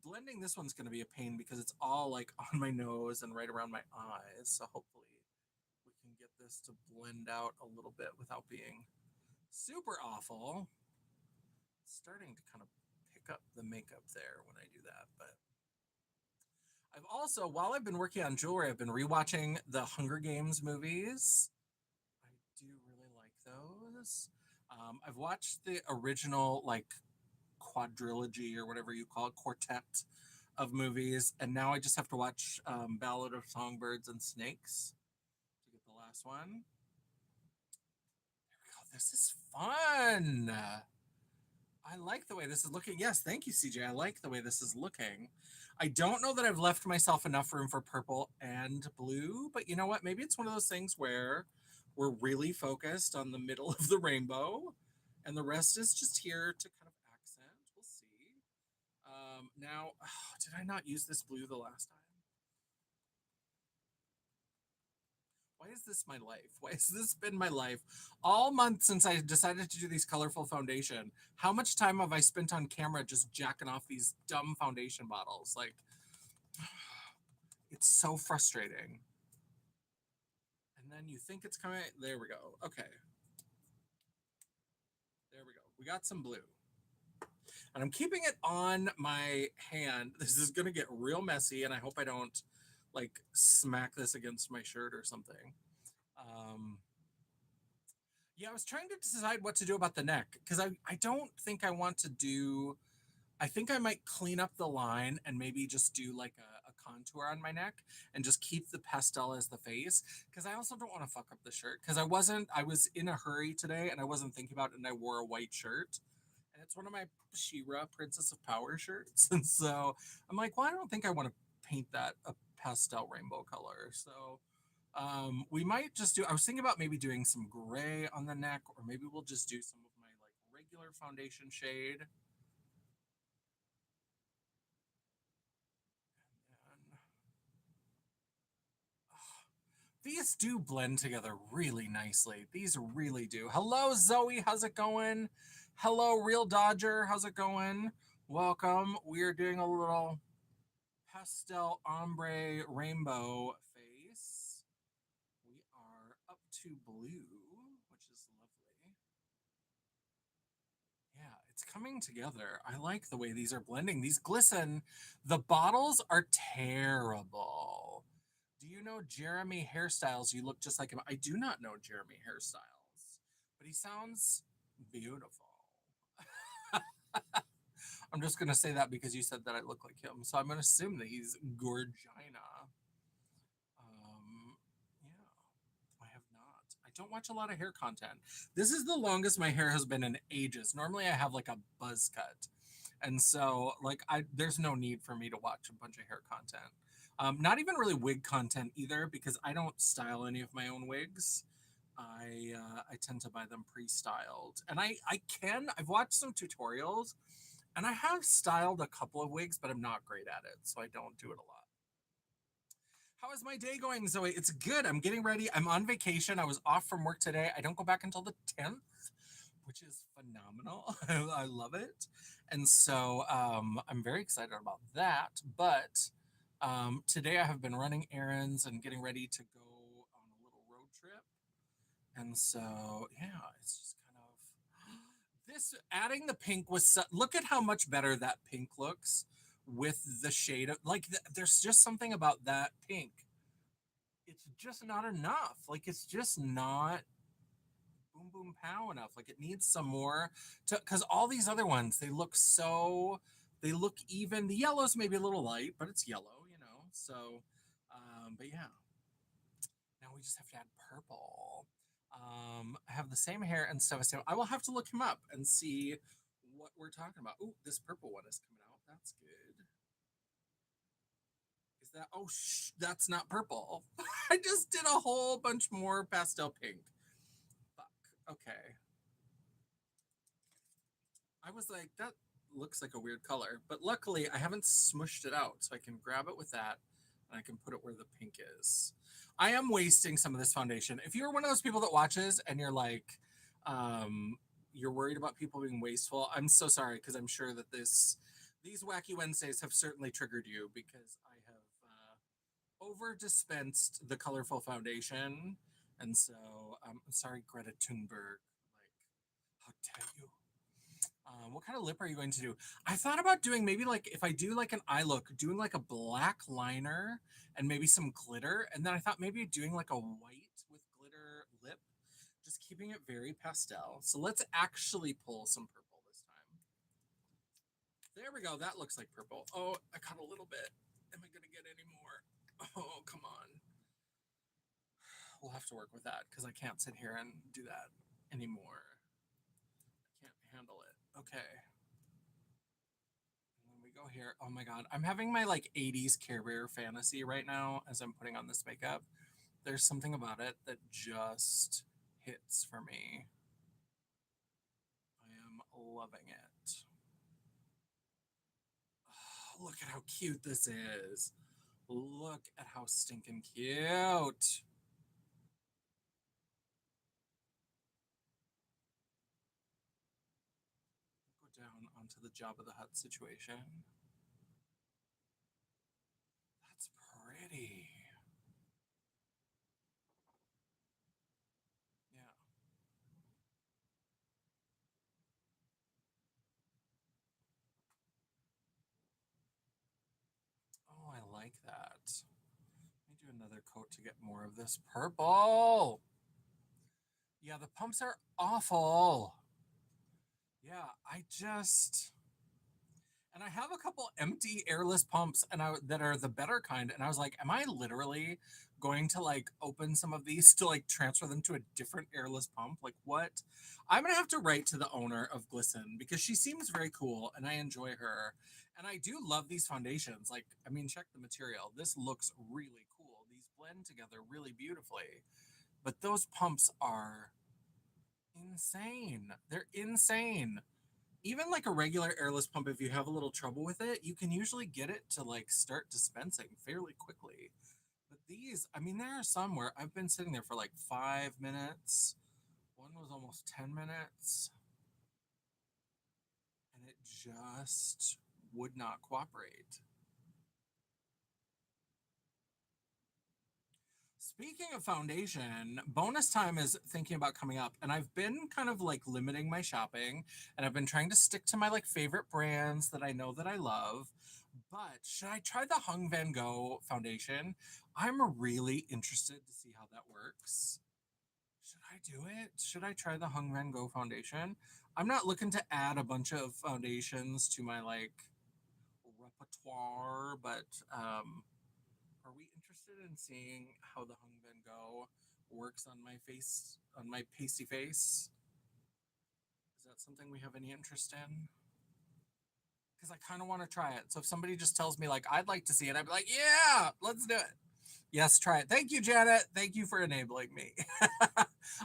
Blending this one's going to be a pain because it's all like on my nose and right around my eyes. So hopefully we can get this to blend out a little bit without being super awful. It's starting to kind of pick up the makeup there when I do that, but I've also, while I've been working on jewelry, I've been rewatching the Hunger Games movies. I do really like those. I've watched the original, like, quadrilogy or whatever you call it, quartet of movies, and now I just have to watch Ballad of Songbirds and Snakes to get the last one. There we go. This is fun. I like the way this is looking. Yes, thank you, CJ. I like the way this is looking. I don't know that I've left myself enough room for purple and blue, but you know what? Maybe it's one of those things where we're really focused on the middle of the rainbow and the rest is just here to kind of accent. We'll see. Now, did I not use this blue the last time? Why is this my life? Why has this been my life all month since I decided to do these colorful foundation? How much time have I spent on camera just jacking off these dumb foundation bottles? Like, it's so frustrating. And then you think it's coming. There we go. Okay. There we go. We got some blue. And I'm keeping it on my hand. This is going to get real messy, and I hope I don't like smack this against my shirt or something. Um, Yeah, I was trying to decide what to do about the neck because I don't think I want to do. I think I might clean up the line and maybe just do like a contour on my neck and just keep the pastel as the face because I also don't want to fuck up the shirt because I was in a hurry today and I wasn't thinking about it and I wore a white shirt and it's one of my She-Ra Princess of Power shirts and so I'm like, well, I don't think I want to paint that a pastel rainbow color. So we might just do, I was thinking about maybe doing some gray on the neck, or maybe we'll just do some of my like regular foundation shade. And these do blend together really nicely. These really do. Hello, Zoe. How's it going? Hello, Real Dodger. How's it going? Welcome. We're doing a little pastel ombre rainbow face. We are up to blue, which is lovely. Yeah, it's coming together. I like the way these are blending. These glisten. The bottles are terrible. Do you know Jeremy Hairstyles? You look just like him. I do not know Jeremy Hairstyles, but he sounds beautiful. I'm just going to say that because you said that I look like him. So I'm going to assume that he's Gorgina. Yeah, I have not. I don't watch a lot of hair content. This is the longest my hair has been in ages. Normally I have like a buzz cut. And so like there's no need for me to watch a bunch of hair content. Not even really wig content either because I don't style any of my own wigs. I tend to buy them pre-styled. And I've watched some tutorials and I have styled a couple of wigs, but I'm not great at it, so I don't do it a lot. How is my day going, Zoe? It's good. I'm getting ready. I'm on vacation. I was off from work today. I don't go back until the 10th, which is phenomenal. I love it. And so I'm very excited about that. But today I have been running errands and getting ready to go on a little road trip. And so, yeah, it's just kind of this adding the pink was look at how much better that pink looks with the shade of like there's just something about that pink. It's just not enough. Like it's just not boom boom pow enough. Like it needs some more to, because all these other ones they look even. The yellow's maybe a little light, but it's yellow, you know. So but yeah, now we just have to add purple. I have the same hair and stuff. So I will have to look him up and see what we're talking about. Ooh, this purple one is coming out. That's good. Is that? Oh, that's not purple. I just did a whole bunch more pastel pink. Fuck. Okay. I was like, that looks like a weird color, but luckily I haven't smushed it out, so I can grab it with that and I can put it where the pink is. I am wasting some of this foundation. If you're one of those people that watches and you're like, you're worried about people being wasteful, I'm so sorry because I'm sure that these Wacky Wednesdays have certainly triggered you because I have over dispensed the colorful foundation, and so I'm sorry, Greta Thunberg. Like, how dare you? What kind of lip are you going to do? I thought about doing maybe like if I do like an eye look, doing like a black liner and maybe some glitter. And then I thought maybe doing like a white with glitter lip, just keeping it very pastel. So let's actually pull some purple this time. There we go. That looks like purple. Oh, I cut a little bit. Am I going to get any more? Oh, come on. We'll have to work with that because I can't sit here and do that anymore. I can't handle it. Okay. And then we go here. Oh my god, I'm having my like 80s Care Bear fantasy right now as I'm putting on this makeup. There's something about it that just hits for me. I am loving it. Oh, look at how cute this is. Look at how stinking cute. Go down onto the Jabba the Hutt situation. That's pretty. Yeah. Oh, I like that. Let me do another coat to get more of this purple. Yeah, the pumps are awful. Yeah, I just and I have a couple empty airless pumps that are the better kind and I was like, am I literally going to like open some of these to like transfer them to a different airless pump? Like what? I'm going to have to write to the owner of Glisten because she seems very cool and I enjoy her. And I do love these foundations. Like, I mean, check the material. This looks really cool. These blend together really beautifully. But those pumps are insane. They're insane. Even like a regular airless pump, if you have a little trouble with it, you can usually get it to like start dispensing fairly quickly. But these, I mean, there are some where I've been sitting there for like 5 minutes. One was almost 10 minutes, and it just would not cooperate. Speaking of foundation, bonus time is thinking about coming up, and I've been kind of like limiting my shopping, and I've been trying to stick to my like favorite brands that I know that I love. But should I try the Hung Van Gogh foundation? I'm really interested to see how that works. Should I do it? Should I try the Hung Van Gogh foundation? I'm not looking to add a bunch of foundations to my like repertoire, but are we interested in seeing how the Hung Van Gogh works on my face, on my pasty face? Is that something we have any interest in? Because I kind of want to try it. So if somebody just tells me, like, I'd like to see it, I'd be like, yeah, let's do it. Yes, try it. Thank you, Janet. Thank you for enabling me.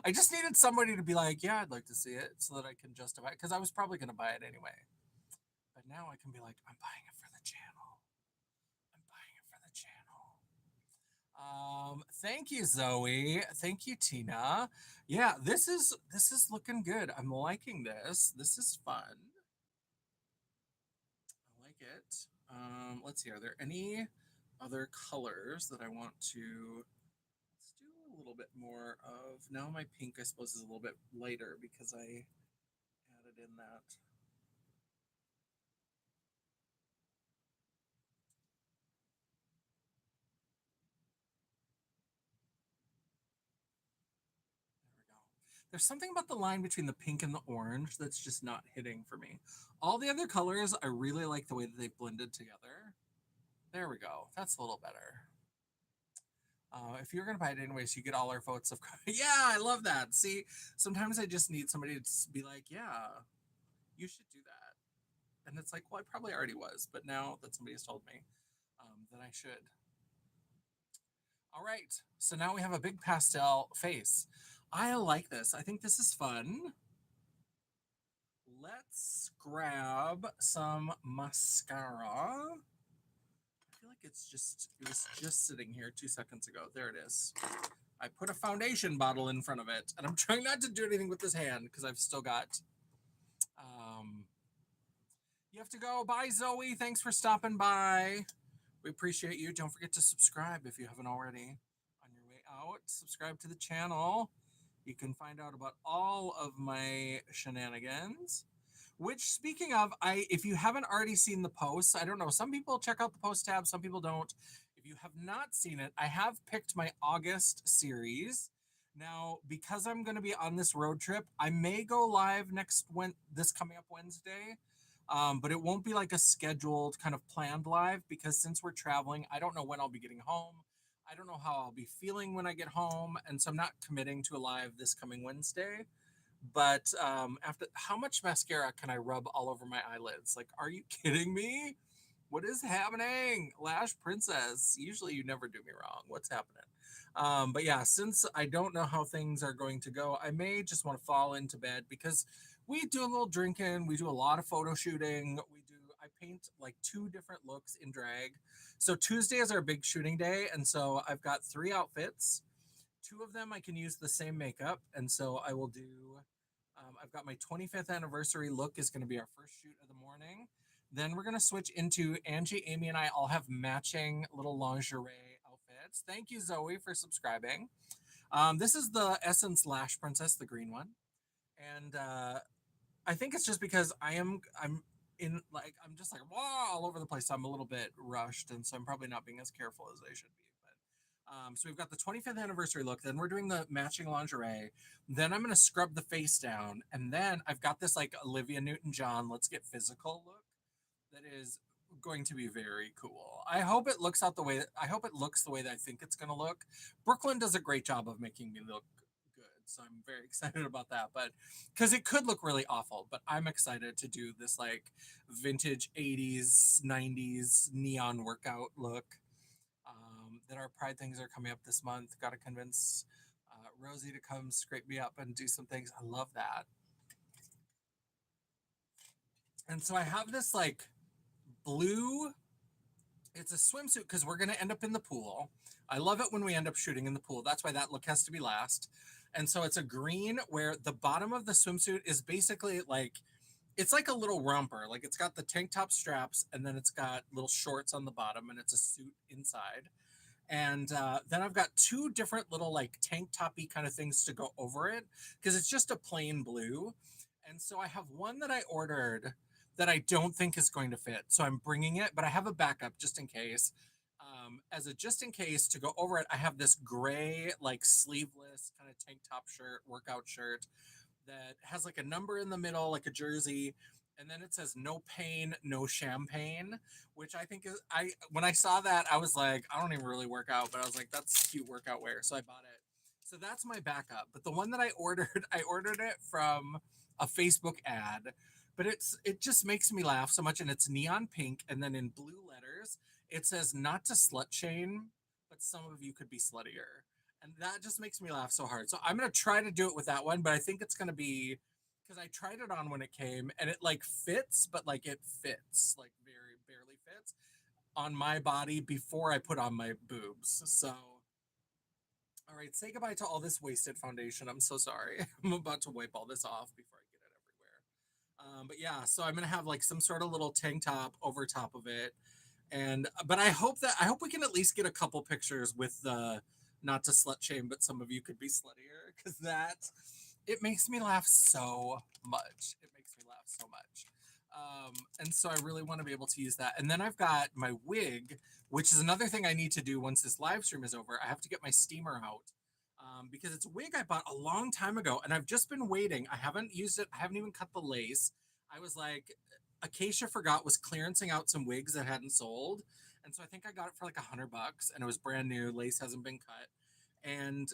I just needed somebody to be like, yeah, I'd like to see it so that I can justify it. Because I was probably going to buy it anyway. But now I can be like, I'm buying it for the channel. I'm buying it for the channel. Thank you, Zoe. Thank you, Tina. Yeah, this is looking good. I'm liking this. This is fun. I like it. Let's see. Are there any other colors that I want to? Let's do a little bit more of. Now my pink, I suppose, is a little bit lighter because I added in that. There's something about the line between the pink and the orange that's just not hitting for me. All the other colors, I really like the way that they've blended together. There we go. That's a little better. If you're gonna buy it anyways, you get all our votes of. Yeah, I love that. See, sometimes I just need somebody to be like, yeah, you should do that. And it's like, well, I probably already was, but now that somebody's told me, that I should. All right, so now we have a big pastel face. I like this. I think this is fun. Let's grab some mascara. I feel like it was just sitting here 2 seconds ago. There it is. I put a foundation bottle in front of it, and I'm trying not to do anything with this hand because I've still got. Um, you have to go. Bye, Zoe. Thanks for stopping by. We appreciate you. Don't forget to subscribe if you haven't already. On your way out, subscribe to the channel. You can find out about all of my shenanigans. Which, speaking of, if you haven't already seen the posts, I don't know. Some people check out the post tab, some people don't. If you have not seen it, I have picked my August series. Now, because I'm going to be on this road trip, I may go live this coming up Wednesday. But it won't be like a scheduled kind of planned live because since we're traveling, I don't know when I'll be getting home. I don't know how I'll be feeling when I get home, and so I'm not committing to a live this coming Wednesday. But after how much mascara can I rub all over my eyelids? Like, are you kidding me? What is happening? Lash Princess. Usually you never do me wrong. What's happening? But yeah, since I don't know how things are going to go, I may just want to fall into bed because we do a little drinking. We do a lot of photo shooting. I paint like 2 different looks in drag. So Tuesday is our big shooting day. And so I've got 3 outfits. 2 of them I can use the same makeup. And so I will do, I've got my 25th anniversary look is going to be our first shoot of the morning. Then we're going to switch into Angie, Amy, and I all have matching little lingerie outfits. Thank you, Zoe, for subscribing. This is the Essence Lash Princess, the green one. And I think it's just because I'm just like, wow, all over the place. So I'm a little bit rushed. And so I'm probably not being as careful as I should be. So we've got the 25th anniversary look. Then we're doing the matching lingerie. Then I'm going to scrub the face down. And then I've got this like Olivia Newton-John, let's get physical look that is going to be very cool. I hope it looks the way that I think it's going to look. Brooklyn does a great job of making me look good. So I'm very excited about that. But because it could look really awful, but I'm excited to do this like vintage 80s, 90s neon workout look. That our Pride things are coming up this month. Got to convince Rosie to come scrape me up and do some things. I love that. And so I have this like blue, it's a swimsuit because we're going to end up in the pool. I love it when we end up shooting in the pool. That's why that look has to be last. And so it's a green where the bottom of the swimsuit is basically like, it's like a little romper. Like it's got the tank top straps and then it's got little shorts on the bottom and it's a suit inside. And then I've got 2 different little like tank toppy kind of things to go over it because it's just a plain blue. And so I have one that I ordered that I don't think is going to fit. So I'm bringing it, but I have a backup just in case. As a just in case to go over it, I have this gray, like sleeveless kind of tank top shirt, workout shirt that has like a number in the middle, like a jersey. And then it says no pain, no champagne, which I think is, when I saw that, I was like, I don't even really work out, but I was like, that's cute workout wear. So I bought it. So that's my backup. But the one that I ordered, I ordered it from a Facebook ad, but it just makes me laugh so much. And it's neon pink. And then in blue letters, it says not to slut shame, but some of you could be sluttier. And that just makes me laugh so hard. So I'm going to try to do it with that one, but I think it's going to be, because I tried it on when it came and it like fits, but like it fits, like very barely fits on my body before I put on my boobs. So, all right, say goodbye to all this wasted foundation. I'm so sorry. I'm about to wipe all this off before I get it everywhere. But yeah, so I'm going to have like some sort of little tank top over top of it. But I hope we can at least get a couple pictures with the, not to slut shame, but some of you could be sluttier because it makes me laugh so much. It makes me laugh so much. And so I really want to be able to use that. And then I've got my wig, which is another thing I need to do once this live stream is over. I have to get my steamer out because it's a wig I bought a long time ago, and I've just been waiting. I haven't used it. I haven't even cut the lace. I was like, Acacia Forgot was clearancing out some wigs that hadn't sold, and so I think I got it for like $100, and it was brand new. Lace hasn't been cut, and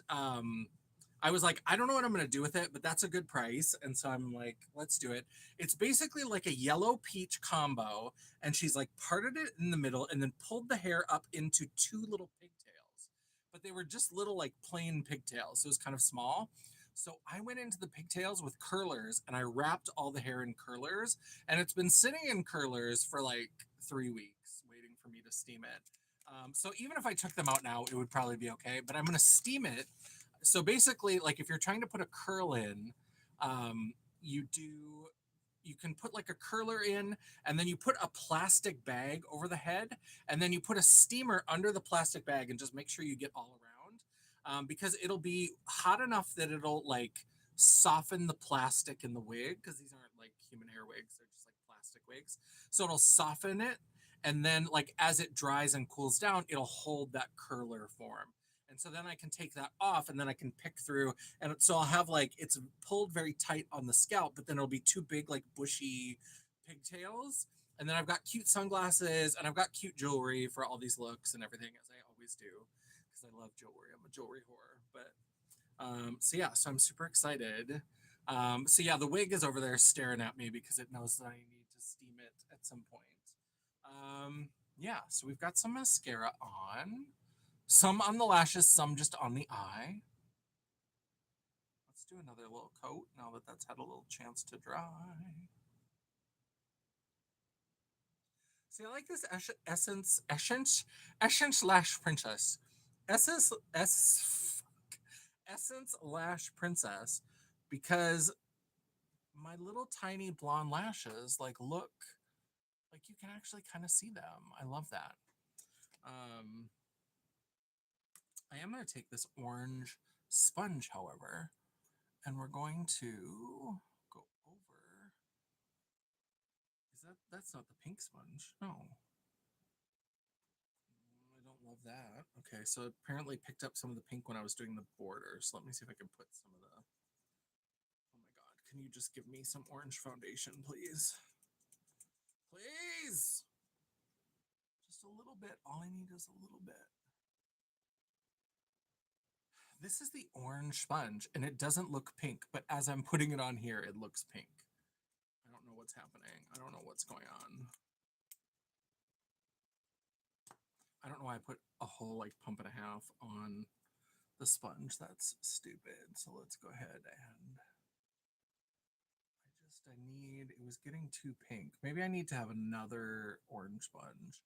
I was like, I don't know what I'm gonna do with it, but that's a good price, and so I'm like, let's do it. It's basically like a yellow peach combo, and she's like parted it in the middle and then pulled the hair up into two little pigtails, but they were just little like plain pigtails, so it was kind of small. So I went into the pigtails with curlers and I wrapped all the hair in curlers, and it's been sitting in curlers for like 3 weeks, waiting for me to steam it. So even if I took them out now, it would probably be okay, but I'm gonna steam it. So basically, like if you're trying to put a curl in, um, you do you can put like a curler in, and then you put a plastic bag over the head, and then you put a steamer under the plastic bag, and just make sure you get all around, because it'll be hot enough that it'll like soften the plastic in the wig, because these aren't like human hair wigs, they're just like plastic wigs. So it'll soften it, and then like as it dries and cools down, it'll hold that curler form. And so then I can take that off, and then I can pick through, and so I'll have like it's pulled very tight on the scalp, but then it'll be two big like bushy pigtails. And then I've got cute sunglasses, and I've got cute jewelry for all these looks and everything, as I always do, because I love jewelry. I'm a jewelry whore. But so yeah, so I'm super excited. So yeah, the wig is over there staring at me because it knows that I need to steam it at some point. Yeah, so we've got some mascara on. Some on the lashes, some just on the eye. Let's do another little coat now that that's had a little chance to dry. See, I like this Essence Lash Princess. Essence, Essence Lash Princess, because my little tiny blonde lashes, like, look, like you can actually kind of see them. I love that. I am going to take this orange sponge, however, and we're going to go over. That's not the pink sponge? No. I don't love that. Okay, so it apparently picked up some of the pink when I was doing the border. So let me see if I can put some of the. Oh my god, can you just give me some orange foundation, please? Please! Just a little bit. All I need is a little bit. This is the orange sponge, and it doesn't look pink, but as I'm putting it on here, it looks pink. I don't know what's happening. I don't know what's going on. I don't know why I put a whole like pump and a half on the sponge. That's stupid. So let's go ahead and I need, it was getting too pink. Maybe I need to have another orange sponge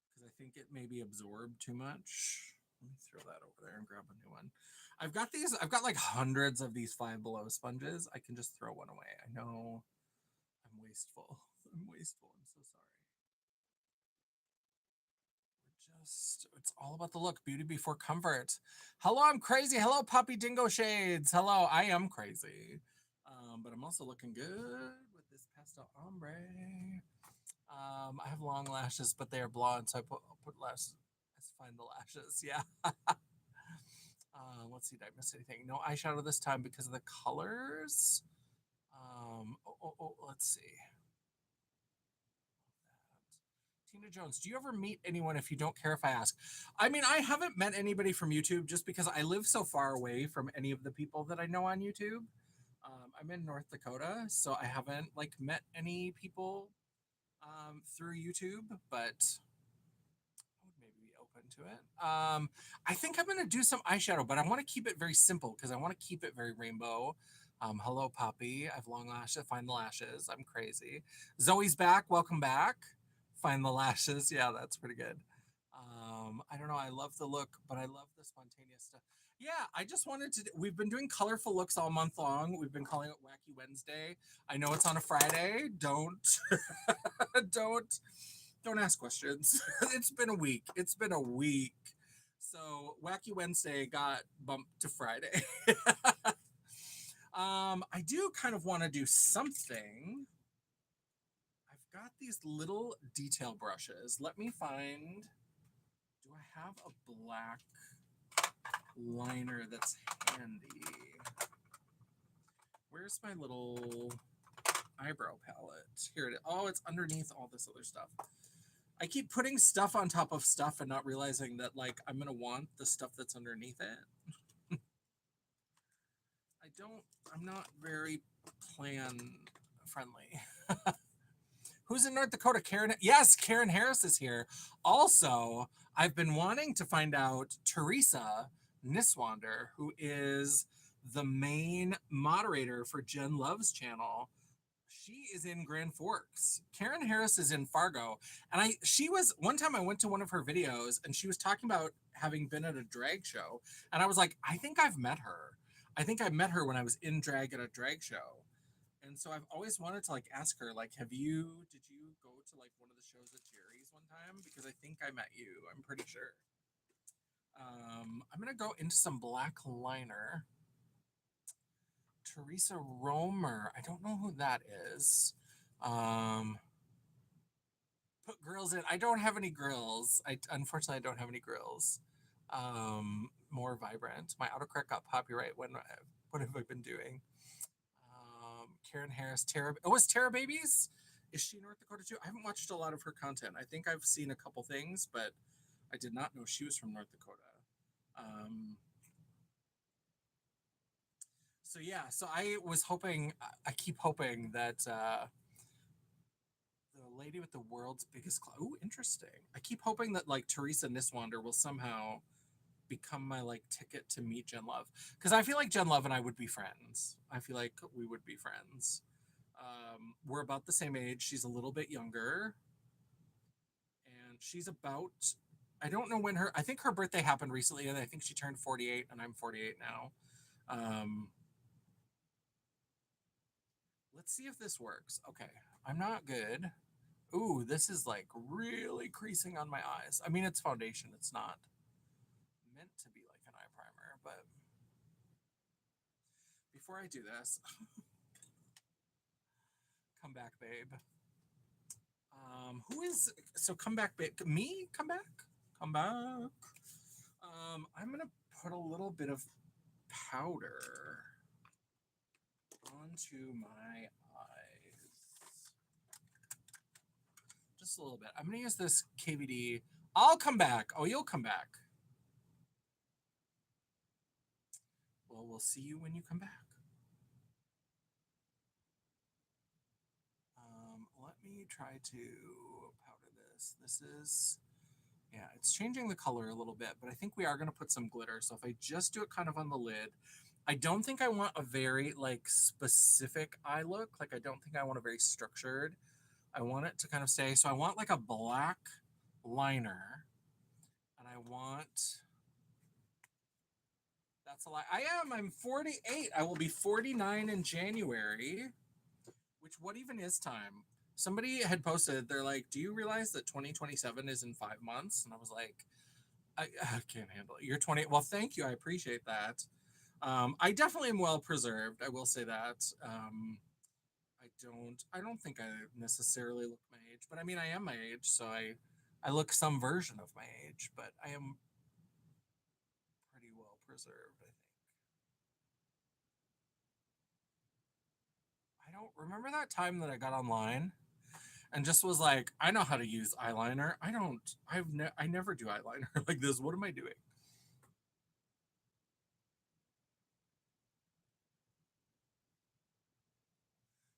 because I think it maybe absorbed too much. Let me throw that over there and grab a new one. I've got like hundreds of these Five Below sponges. I can just throw one away. I know I'm wasteful. I'm wasteful. I'm so sorry. It's all about the look. Beauty before comfort. Hello, I'm crazy. Hello, Poppy Dingo Shades. Hello, I am crazy. But I'm also looking good with this pastel ombre. I have long lashes, but they are blonde, so I'll put lashes. Let's find the lashes. Yeah. Let's see. Did I miss anything? No eyeshadow this time because of the colors. Let's see. Tina Jones, do you ever meet anyone if you don't care if I ask? I mean, I haven't met anybody from YouTube just because I live so far away from any of the people that I know on YouTube. I'm in North Dakota, so I haven't like met any people through YouTube, but I would maybe be open to it. I think I'm gonna do some eyeshadow, but I want to keep it very simple because I want to keep it very rainbow. Hello, Poppy. I have long lashes. Find the lashes. I'm crazy. Zoe's back. Welcome back. Find the lashes. Yeah, that's pretty good. I don't know. I love the look, but I love the spontaneous stuff. Yeah, I just wanted to. We've been doing colorful looks all month long. We've been calling it Wacky Wednesday. I know it's on a Friday. Don't, don't, don't ask questions. It's been a week. It's been a week. So Wacky Wednesday got bumped to Friday. I do kind of want to do something. I've got these little detail brushes. Let me find. Do I have a black? liner that's handy. Where's my little eyebrow palette? Here it is. Oh, it's underneath all this other stuff. I keep putting stuff on top of stuff and not realizing that, like, I'm going to want the stuff that's underneath it. I'm not very plan friendly. Who's in North Dakota? Karen? Yes, Karen Harris is here. Also, I've been wanting to find out Teresa Niswander, who is the main moderator for Jen Love's channel. She is in Grand Forks. Karen Harris is in Fargo. And she was, one time I went to one of her videos and she was talking about having been at a drag show. And I was like, I think I've met her. I think I met her when I was in drag at a drag show. And so I've always wanted to, like, ask her, like, did you go to, like, one of the shows at Jerry's one time? Because I think I met you. I'm pretty sure. I'm going to go into some black liner. Teresa Romer. I don't know who that is. Put grills in. I don't have any grills. Unfortunately, I don't have any grills. More vibrant. My autocorrect got copyright. What have I been doing? Karen Harris, Tara. Oh, is Tara Babies? Is she North Dakota too? I haven't watched a lot of her content. I think I've seen a couple things, but I did not know she was from North Dakota. So yeah, so I was hoping, I keep hoping that the lady with the world's biggest ooh, interesting. I keep hoping that, like, Teresa Niswander will somehow become my, like, ticket to meet Jen Love, because I feel like Jen Love and I would be friends. I feel like we would be friends. We're about the same age. She's a little bit younger, and she's about, I don't know when I think her birthday happened recently, and I think she turned 48, and I'm 48 now. Let's see if this works. Okay, I'm not good. Ooh, this is, like, really creasing on my eyes. I mean, it's foundation. It's not meant to be like an eye primer, but before I do this, come back, babe. Who is, so come back, babe? Me? Come back? Come back. I'm gonna put a little bit of powder onto my eyes. Just a little bit. I'm gonna use this KVD. I'll come back. Oh, you'll come back. Well, we'll see you when you come back. Let me try to powder this. This is, yeah, it's changing the color a little bit, but I think we are going to put some glitter. So if I just do it kind of on the lid, I don't think I want a very, like, specific eye look. Like, I don't think I want a very structured. I want it to kind of stay. So I want, like, a black liner, and I want, that's a lot. I'm 48. I will be 49 in January, which, what even is time? Somebody had posted, they're like, do you realize that 2027 is in 5 months? And I was like, I can't handle it. You're 20. Well, thank you. I appreciate that. I definitely am well preserved. I will say that. I don't think I necessarily look my age, but I mean, I am my age, so I look some version of my age, but I am pretty well preserved, I think. I don't remember that time that I got online and just was like, I know how to use eyeliner. I never do eyeliner like this. What am I doing?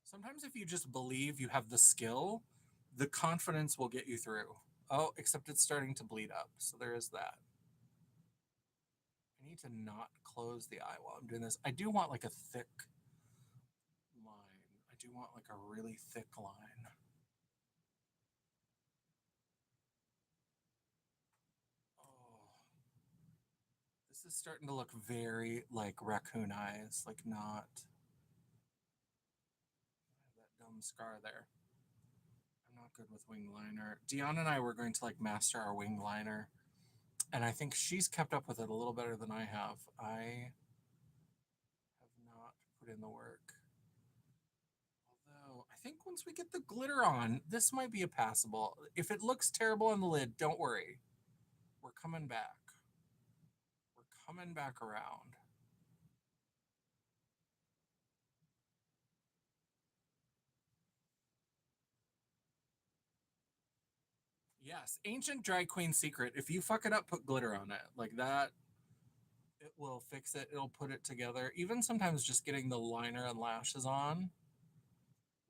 Sometimes if you just believe you have the skill, the confidence will get you through. Oh, except it's starting to bleed up. So there is that. I need to not close the eye while I'm doing this. I do want, like, a thick line. I do want, like, a really thick line. Oh, this is starting to look very like raccoon eyes, like, not that dumb scar there. I'm not good with wing liner. Dion and I were going to, like, master our wing liner, and I think she's kept up with it a little better than I have. I have not put in the work. Although, I think once we get the glitter on, this might be a passable. If it looks terrible on the lid, don't worry. We're coming back. We're coming back around. Yes, ancient drag queen secret. If you fuck it up, put glitter on it. Like that, it will fix it. It'll put it together. Even sometimes just getting the liner and lashes on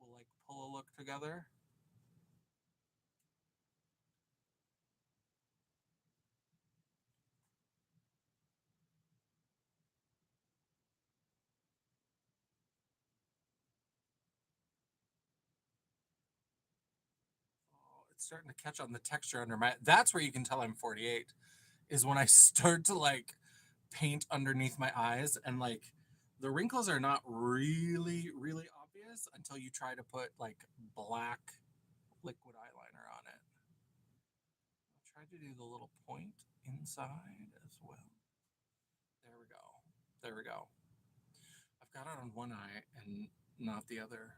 will like pull a look together. Oh, it's starting to catch on the texture under my. That's where you can tell I'm 48. Is when I start to like paint underneath my eyes and like the wrinkles are not really obvious until you try to put like black liquid eyeliner on it. I'll try to do the little point inside as well. There we go. There we go. I've got it on one eye and not the other.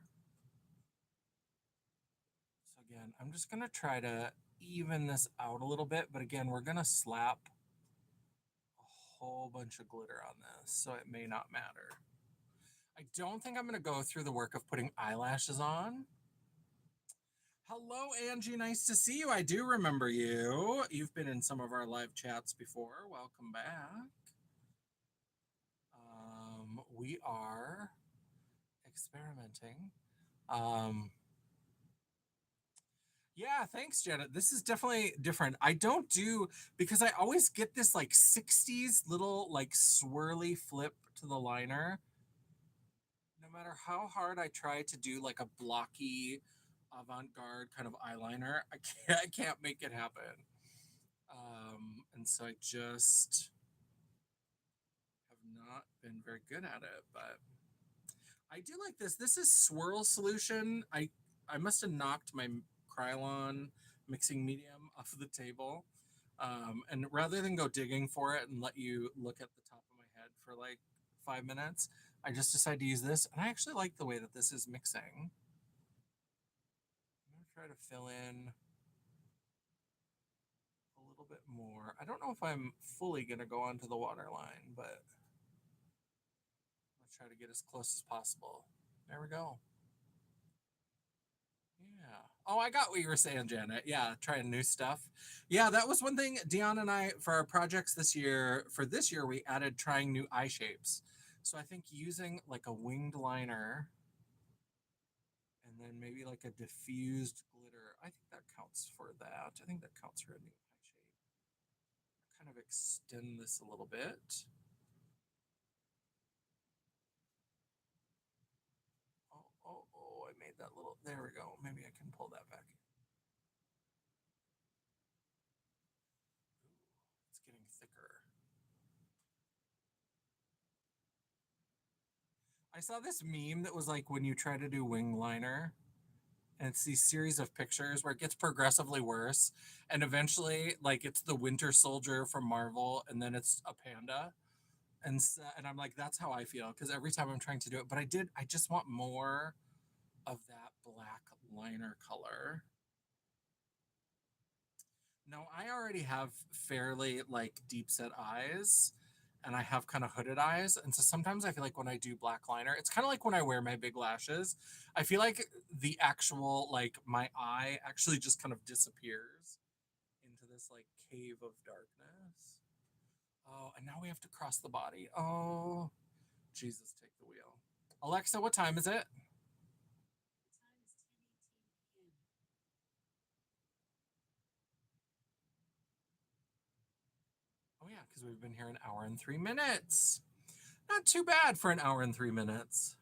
So again, I'm just gonna try to even this out a little bit, but again, we're gonna slap a whole bunch of glitter on this, so it may not matter. I don't think I'm gonna go through the work of putting eyelashes on. Hello, Angie. Nice to see you. I do remember you. You've been in some of our live chats before. Welcome back. We are experimenting. Um, yeah, thanks, Janet. This is definitely different. I don't do because I always get this like 60s little like swirly flip to the liner. No matter how hard I try to do like a blocky avant-garde kind of eyeliner, I can't make it happen. And so I just have not been very good at it, but I do like this. This is swirl solution. I must have knocked my Krylon mixing medium off of the table. And rather than go digging for it and let you look at the top of my head for like 5 minutes, I just decided to use this. And I actually like the way that this is mixing. I'm going to try to fill in a little bit more. I don't know if I'm fully going to go onto the water line, but I'll try to get as close as possible. There we go. Yeah. Oh, I got what you were saying, Janet. Yeah, trying new stuff. Yeah, that was one thing Dion and I for our projects this year. For this year, we added trying new eye shapes. So I think using like a winged liner and then maybe like a diffused glitter. I think that counts for that. I think that counts for a new eye shape. Kind of extend this a little bit. Oh, I made that little. There we go. Maybe I can pull that back. Ooh, it's getting thicker. I saw this meme that was like when you try to do wing liner, and it's these series of pictures where it gets progressively worse, and eventually, like it's the Winter Soldier from Marvel, and then it's a panda, and I'm like, that's how I feel because every time I'm trying to do it, but I just want more of that black liner color. No, I already have fairly like deep set eyes and I have kind of hooded eyes. And so sometimes I feel like when I do black liner, it's kind of like when I wear my big lashes. I feel like the actual, like my eye actually just kind of disappears into this like cave of darkness. Oh, and now we have to cross the body. Oh, Jesus, take the wheel. Alexa, what time is it? Oh, yeah, because we've been here an hour and 3 minutes. Not too bad for an hour and 3 minutes.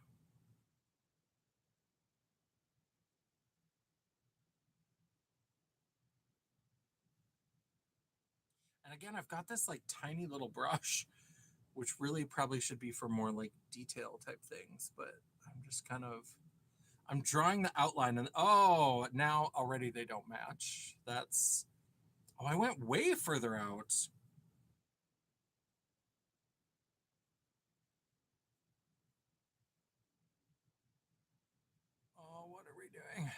And again, I've got this like tiny little brush, which really probably should be for more like detail type things, but I'm just kind of I'm drawing the outline and oh, now already they don't match. That's oh, I went way further out. Oh, what are we doing?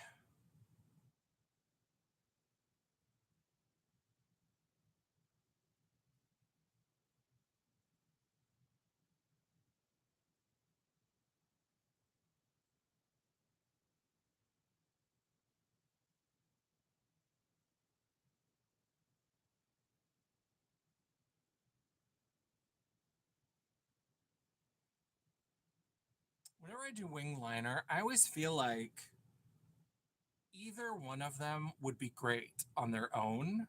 Whenever I do wing liner, I always feel like either one of them would be great on their own,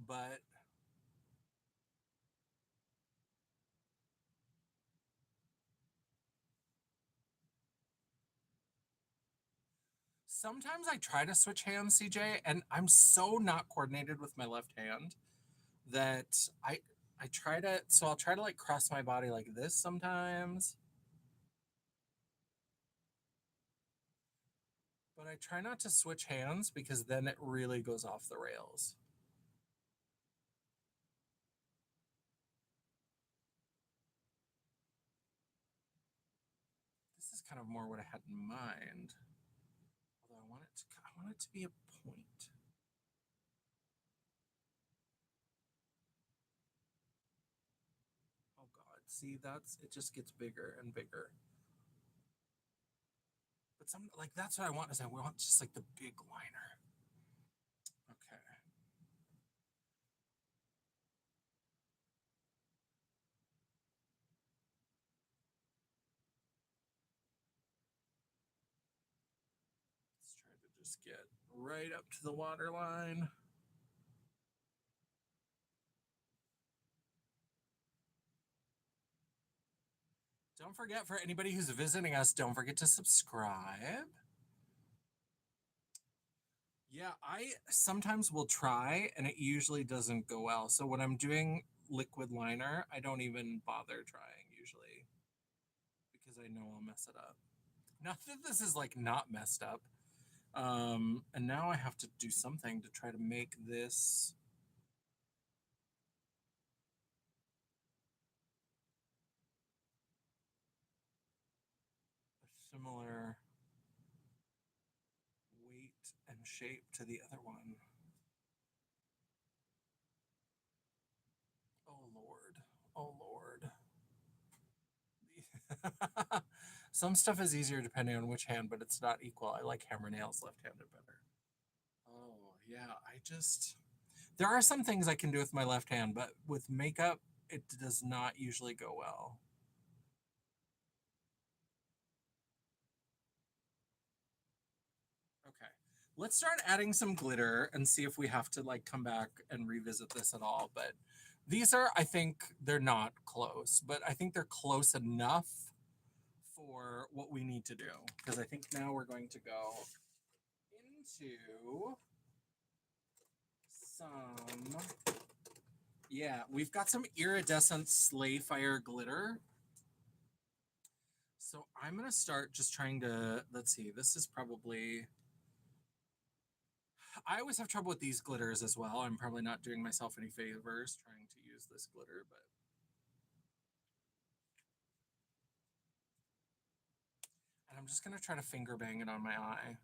but sometimes I try to switch hands, CJ, and I'm so not coordinated with my left hand that I try to so I'll try to like cross my body like this sometimes, but I try not to switch hands because then it really goes off the rails. This is kind of more what I had in mind. Although I want it to be a point. Oh God, see that's it just gets bigger and bigger. But some like that's what I want is I want just like the big liner. Okay. Let's try to just get right up to the water line. Don't forget for anybody who's visiting us, don't forget to subscribe. Yeah, I sometimes will try and it usually doesn't go well. So when I'm doing liquid liner, I don't even bother trying usually because I know I'll mess it up. Not that this is like not messed up. And now I have to do something to try to make this a similar weight and shape to the other one. Oh Lord. Oh Lord. Some stuff is easier depending on which hand, but it's not equal. I like hammer nails left-handed better. Oh, yeah. There are some things I can do with my left hand, but with makeup, it does not usually go well. Okay. Let's start adding some glitter and see if we have to like come back and revisit this at all. But these are, I think, they're not close, but I think they're close enough for what we need to do. Because I think now we're going to go into some, yeah, we've got some iridescent sleigh fire glitter. So I'm going to start just trying to, let's see, this is probably, I always have trouble with these glitters as well. I'm probably not doing myself any favors trying to use this glitter, but. And I'm just going to try to finger bang it on my eye.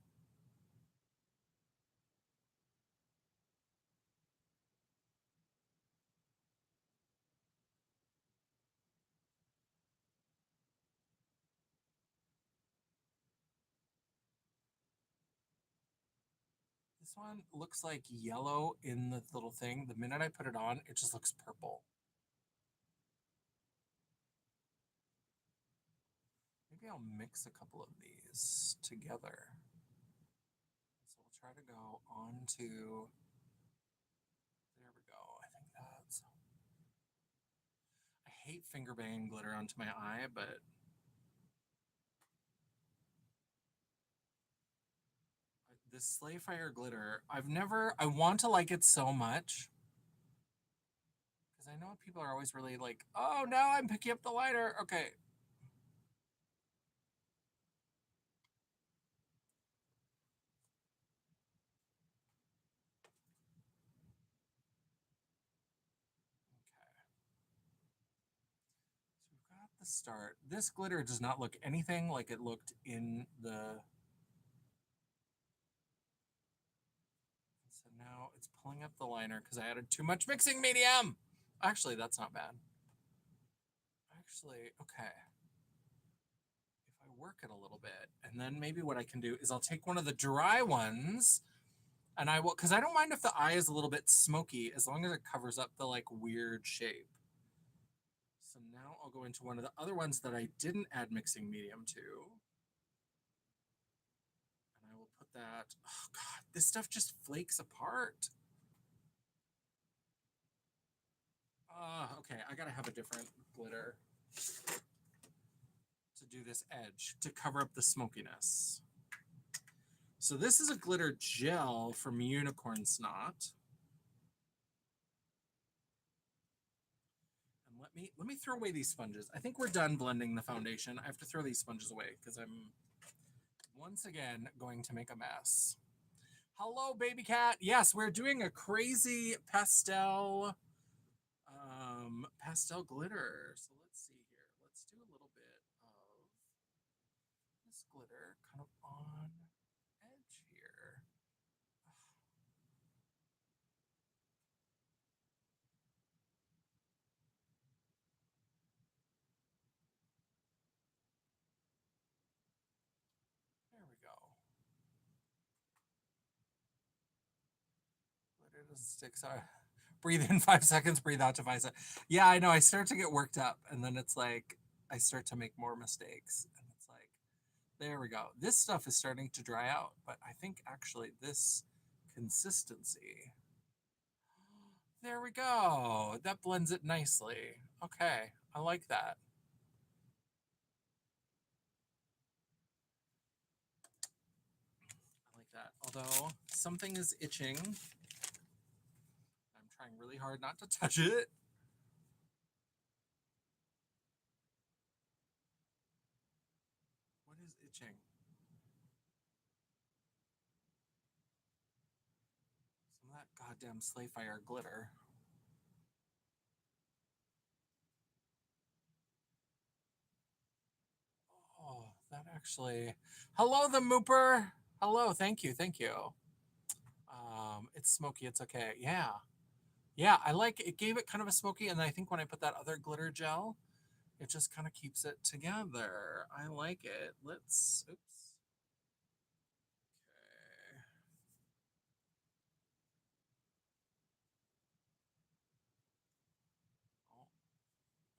This one looks like yellow in the little thing. The minute I put it on, it just looks purple. Maybe I'll mix a couple of these together. So we'll try to go on to, there we go. I think that's, I hate finger banging glitter onto my eye, but this sleigh fire glitter, I want to like it so much. Because I know people are always really like, oh, now I'm picking up the lighter. Okay. Okay. So we've got the start. This glitter does not look anything like it looked in the. So now it's pulling up the liner because I added too much mixing medium. Actually, that's not bad. Actually, okay. If I work it a little bit, and then maybe what I can do is I'll take one of the dry ones and I will, because I don't mind if the eye is a little bit smoky as long as it covers up the like weird shape. So now I'll go into one of the other ones that I didn't add mixing medium to. And I will put that, oh God, this stuff just flakes apart. Okay, I gotta have a different glitter to do this edge to cover up the smokiness. So this is a glitter gel from Unicorn Snot. And let me throw away these sponges. I think we're done blending the foundation. I have to throw these sponges away because I'm once again going to make a mess. Hello, baby cat. Yes, we're doing a crazy pastel glitter. So let's see here. Let's do a little bit of this glitter kind of on edge here. There we go. Glitter doesn't stick. Sorry. Breathe in 5 seconds, breathe out to 5 seconds. Yeah, I know. I start to get worked up, and then it's like I start to make more mistakes. And it's like, there we go. This stuff is starting to dry out, but I think actually this consistency. There we go. That blends it nicely. Okay, I like that. I like that. Although something is itching. I'm trying really hard not to touch it. What is itching? Some of that goddamn Slayfire glitter. Oh, that actually. Hello, the Mooper. Hello, thank you, thank you. It's smoky. It's okay. Yeah, yeah. I like it. Gave it kind of a smoky, and I think when I put that other glitter gel, it just kind of keeps it together. I like it. Let's. Oops. Okay. Oh,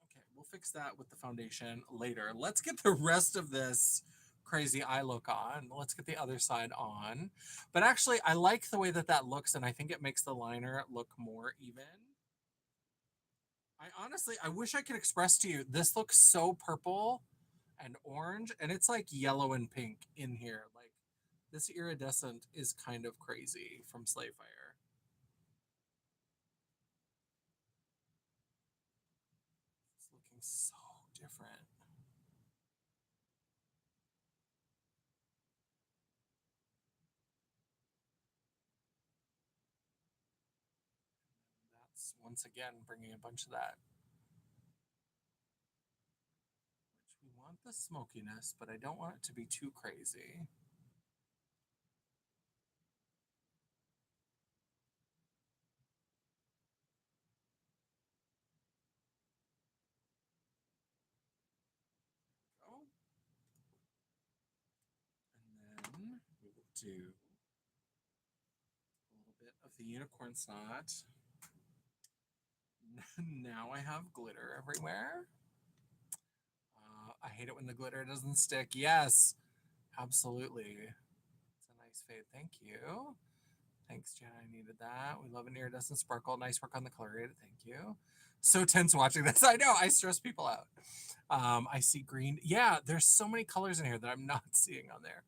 okay, we'll fix that with the foundation later. Let's get the rest of this crazy eye look on. Let's get the other side on. But actually, I like the way that that looks, and I think it makes the liner look more even. I honestly, I wish I could express to you, this looks so purple and orange, and it's like yellow and pink in here. Like, this iridescent is kind of crazy from Slayfire. It's looking so different. That's once again bringing a bunch of that, which we want the smokiness, but I don't want it to be too crazy. Oh, and then we will do a little bit of the unicorn snot. Now I have glitter everywhere. I hate it when the glitter doesn't stick. Yes, absolutely. It's a nice fade. Thank you. Thanks, Jen. I needed that. We love an iridescent sparkle. Nice work on the color grade. Thank you. So tense watching this. I know. I stress people out. I see green. Yeah, there's so many colors in here that I'm not seeing on there.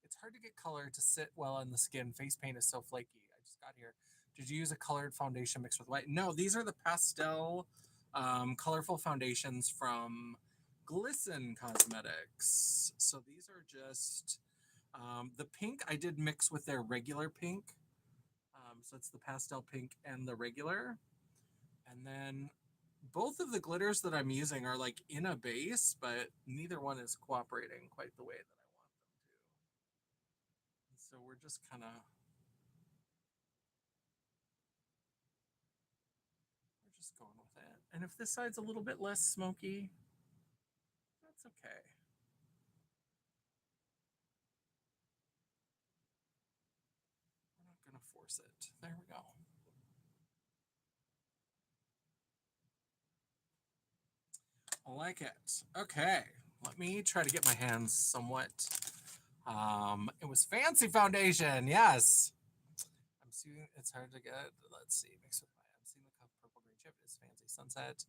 It's hard to get color to sit well on the skin. Face paint is so flaky. I just got here. Did you use a colored foundation mixed with white? No, these are the pastel, colorful foundations from Glisten Cosmetics. So these are just the pink I did mix with their regular pink. So it's the pastel pink and the regular. And then both of the glitters that I'm using are like in a base, but neither one is cooperating quite the way that I want them to. And so we're just kind of we're just going with it. And if this side's a little bit less smoky, that's okay. We're not gonna force it. There we go. like it. Okay, let me try to get my hands somewhat. It was fancy foundation. Yes. I'm seeing it's hard to get. Let's see. Mixed with my. I'm seeing the cup purple green chip is fancy sunset.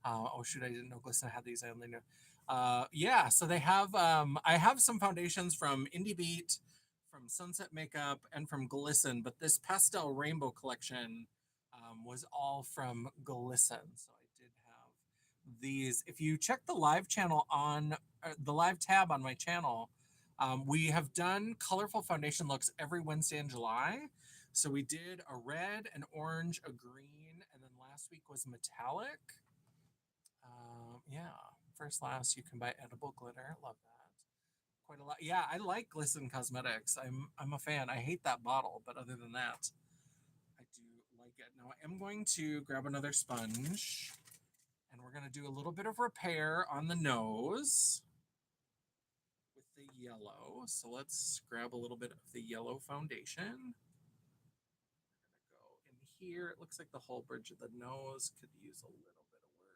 Oh shoot! I didn't know Glisten had these. I only knew. Yeah. So they have. I have some foundations from Indie Beat, from Sunset Makeup, and from Glisten. But this pastel rainbow collection was all from Glisten. So I did have these. If you check the live channel on the live tab on my channel, we have done colorful foundation looks every Wednesday in July. So we did a red, an orange, a green, and then last week was metallic. Yeah, first last you can buy edible glitter. Love that. Quite a lot. Yeah, I like Glisten Cosmetics. I'm a fan. I hate that bottle, but other than that, I do like it. Now I am going to grab another sponge, and we're going to do a little bit of repair on the nose with the yellow. So let's grab a little bit of the yellow foundation. Go in here. It looks like the whole bridge of the nose could use a little bit of work.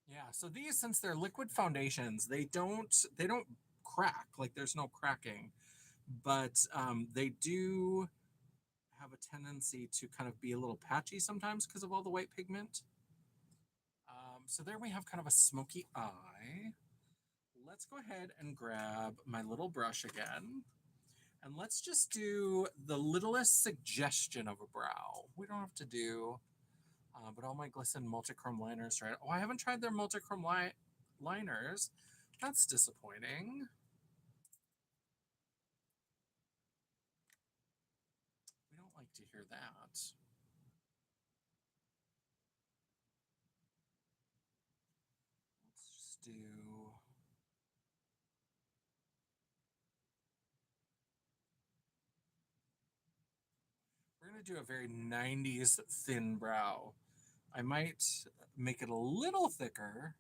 Yeah, so these, since they're liquid foundations, they don't crack. Like there's no cracking, but they do have a tendency to kind of be a little patchy sometimes because of all the white pigment. So there we have kind of a smoky eye. Let's go ahead and grab my little brush again. And let's just do the littlest suggestion of a brow. We don't have to do, but all my Glisten multichrome liners, right? Oh, I haven't tried their multichrome liners. That's disappointing. We don't like to hear that. Let's just do. We're going to do a very 90s thin brow. I might make it a little thicker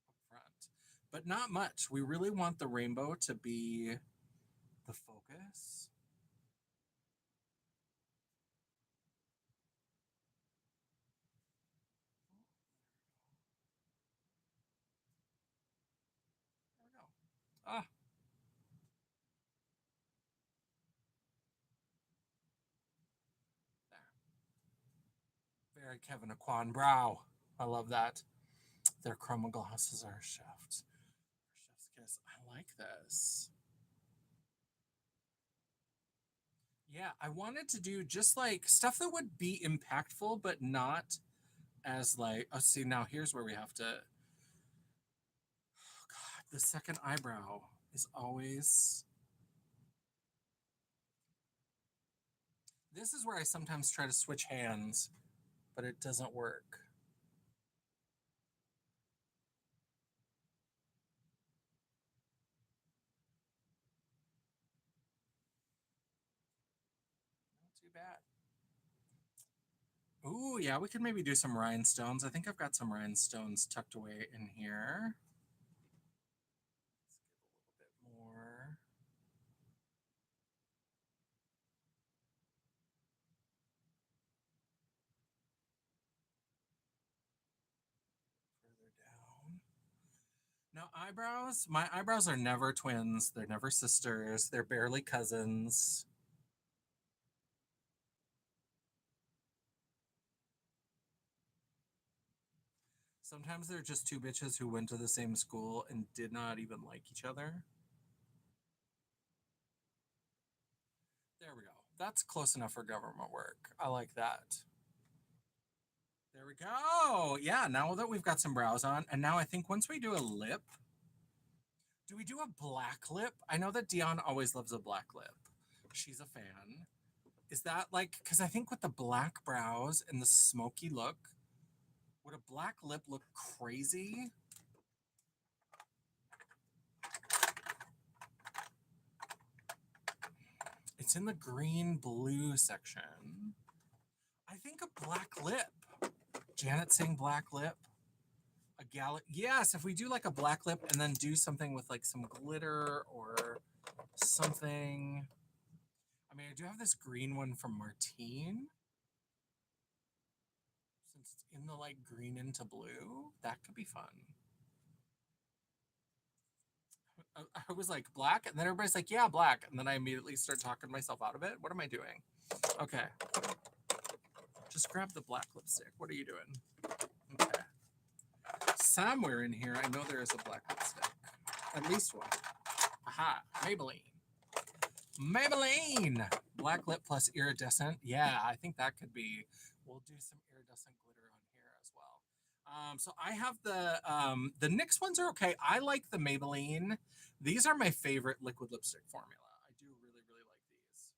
up front, but not much. We really want the rainbow to be the focus. There we go. Ah, there. Very Kevin Aquan brow. I love that. Their chroma glosses are chef's kiss. I like this. Yeah, I wanted to do just like stuff that would be impactful, but not as like. Oh, see, now here's where we have to. Oh God, the second eyebrow is always. This is where I sometimes try to switch hands, but it doesn't work. Not too bad. Ooh, yeah, we could maybe do some rhinestones. I think I've got some rhinestones tucked away in here. Let's get a little bit more. Further down. Now, eyebrows. My eyebrows are never twins. They're never sisters. They're barely cousins. Sometimes they're just two bitches who went to the same school and did not even like each other. There we go. That's close enough for government work. I like that. There we go. Yeah, now that we've got some brows on, and now I think once we do a lip, do we do a black lip? I know that Dion always loves a black lip. She's a fan. Is that like, because I think with the black brows and the smoky look, would a black lip look crazy? It's in the green blue section. I think a black lip. Janet saying black lip. A gal. Yes, if we do like a black lip and then do something with like some glitter or something. I mean, I do have this green one from Martine. Since it's in the like green into blue, that could be fun. I was like black, and then everybody's like, "Yeah, black," and then I immediately start talking myself out of it. What am I doing? Okay, just grab the black lipstick. What are you doing? Okay, somewhere in here, I know there is a black lipstick. At least one. Aha, Maybelline. Maybelline! Black lip plus iridescent. Yeah, I think that could be. We'll do some iridescent glitter on here as well. So I have the NYX ones are okay. I like the Maybelline. These are my favorite liquid lipstick formula. I do really, really like these.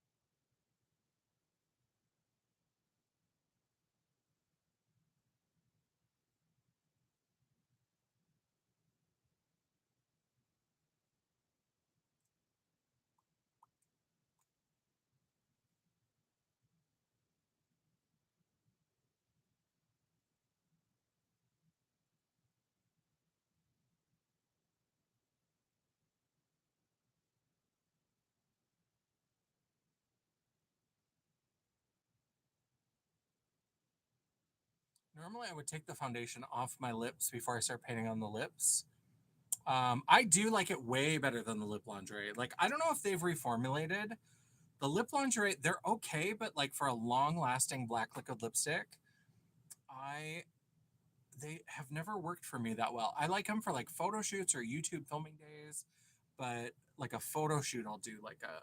Normally, I would take the foundation off my lips before I start painting on the lips. I do like it way better than the lip lingerie. Like, I don't know if they've reformulated the lip lingerie. They're okay, but like for a long lasting black liquid lipstick, I they have never worked for me that well. I like them for like photo shoots or YouTube filming days, but like a photo shoot, I'll do like a.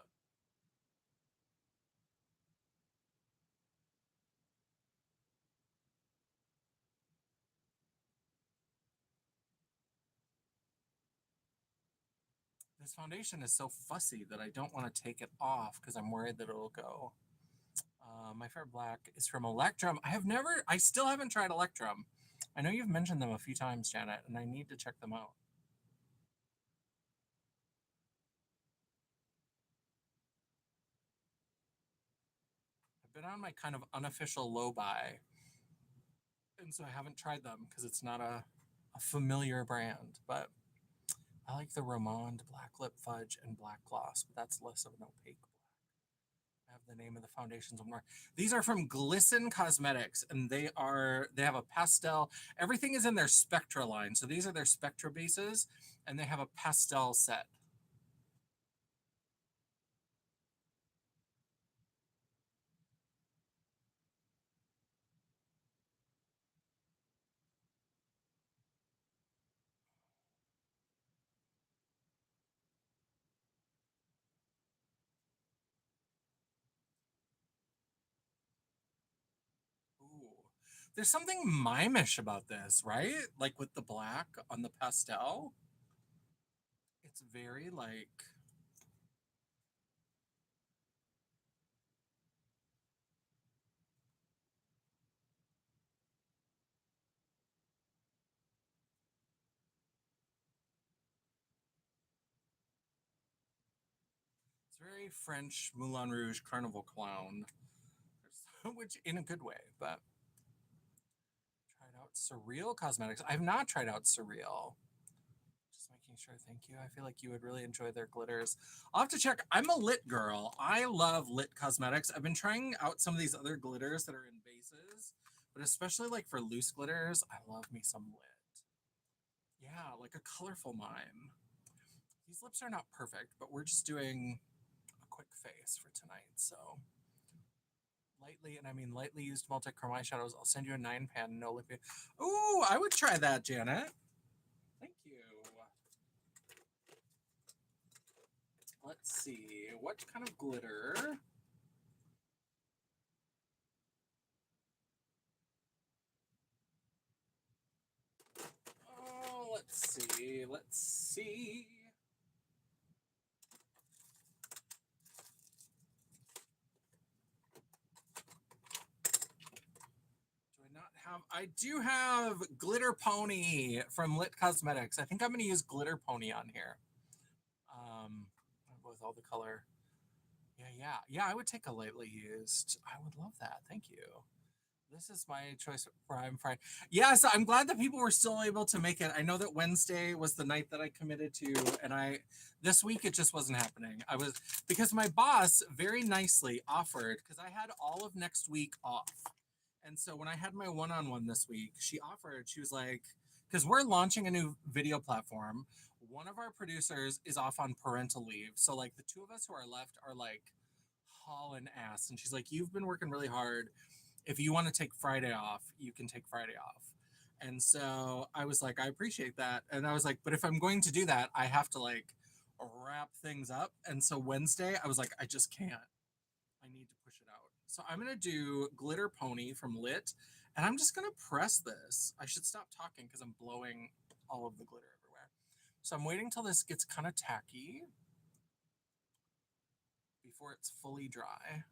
This foundation is so fussy that I don't want to take it off because I'm worried that it'll go. My favorite black is from Electrum. I still haven't tried Electrum. I know you've mentioned them a few times, Janet, and I need to check them out. I've been on my kind of unofficial low buy, and so I haven't tried them because it's not a familiar brand. But I like the Romand Black Lip Fudge and Black Gloss, but that's less of an opaque black. I have the name of the foundations on more. These are from Glisten Cosmetics, and they have a pastel. Everything is in their Spectra line, so these are their Spectra bases, and they have a pastel set. Ooh. There's something mimish about this, right? Like with the black on the pastel. It's very like it's very French Moulin Rouge Carnival clown, which in a good way. But tried out Surreal Cosmetics. I've not tried out Surreal. Just making sure. Thank you. I feel like you would really enjoy their glitters. I'll have to check. I'm a lit girl. I love lit cosmetics. I've been trying out some of these other glitters that are in bases, but especially like for loose glitters, I love me some lit. Yeah, like a colorful mime. These lips are not perfect, but we're just doing a quick face for tonight. So lightly, and I mean lightly used multi-chrome eyeshadows. I'll send you a 9 pan no lip. Ooh, I would try that, Janet. Thank you. Let's see. What kind of glitter? Oh, let's see. Let's see. Do I not have? I do have Glitter Pony from Lit Cosmetics. I think I'm going to use Glitter Pony on here. Um, with all the color. Yeah, yeah, yeah. I would take a lightly used. I would love that. Thank you. This is my choice for I'm fried. Yeah, so I'm glad that people were still able to make it. I know that Wednesday was the night that I committed to, and I this week it just wasn't happening. I was because my boss very nicely offered because I had all of next week off. And so when I had my one-on-one this week, she offered, she was like, because we're launching a new video platform. One of our producers is off on parental leave. So like the two of us who are left are like hauling ass. And she's like, you've been working really hard. If you want to take Friday off, you can take Friday off. And so I was like, I appreciate that. And I was like, but if I'm going to do that, I have to like wrap things up. And so Wednesday, I was like, I just can't. I need to push it out. So I'm going to do Glitter Pony from Lit. And I'm just going to press this. I should stop talking because I'm blowing all of the glitter everywhere. So I'm waiting till this gets kind of tacky before it's fully dry.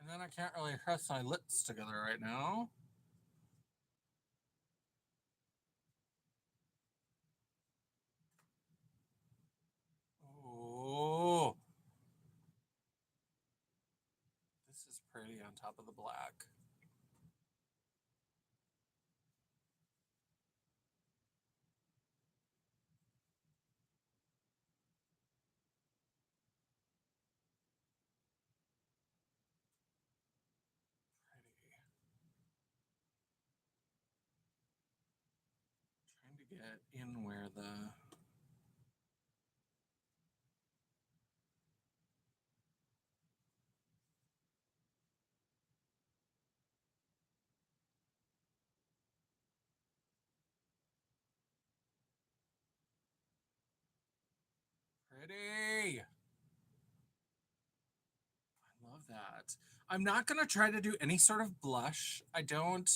And then I can't really press my lips together right now. Oh, this is pretty on top of the black. Pretty. Trying to get in where the pretty. I love that. I'm not gonna try to do any sort of blush. I don't.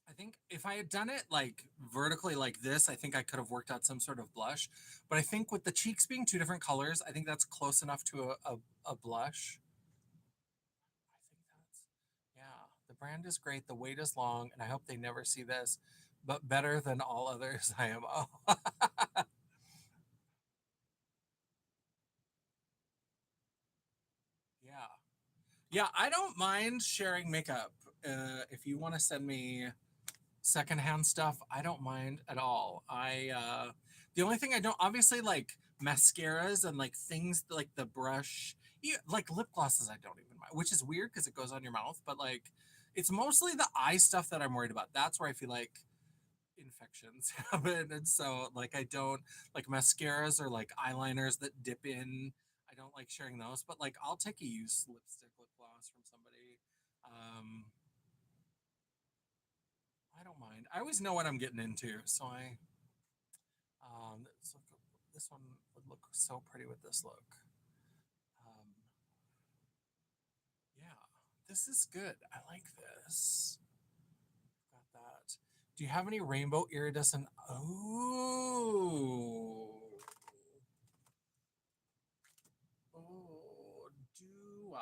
I think if I had done it like vertically like this, I think I could have worked out some sort of blush. But I think with the cheeks being two different colors, I think that's close enough to a blush. I think that's, yeah, the brand is great. The wait is long, and I hope they never see this, but better than all others, IMO. Yeah. Yeah, I don't mind sharing makeup. If you want to send me secondhand stuff, I don't mind at all. The only thing I don't, obviously, like mascaras and like things like the brush, yeah, like lip glosses, I don't even mind, which is weird because it goes on your mouth, but like it's mostly the eye stuff that I'm worried about. That's where I feel like infections happen. And so, like, I don't like mascaras or like eyeliners that dip in. I don't like sharing those, but like, I'll take a used lipstick, lip gloss from somebody. Um, I don't mind. I always know what I'm getting into, so let's look, this one would look so pretty with this look. Um, yeah, this is good. I like this. Got that. Do you have any rainbow iridescent? Oh, oh, do I?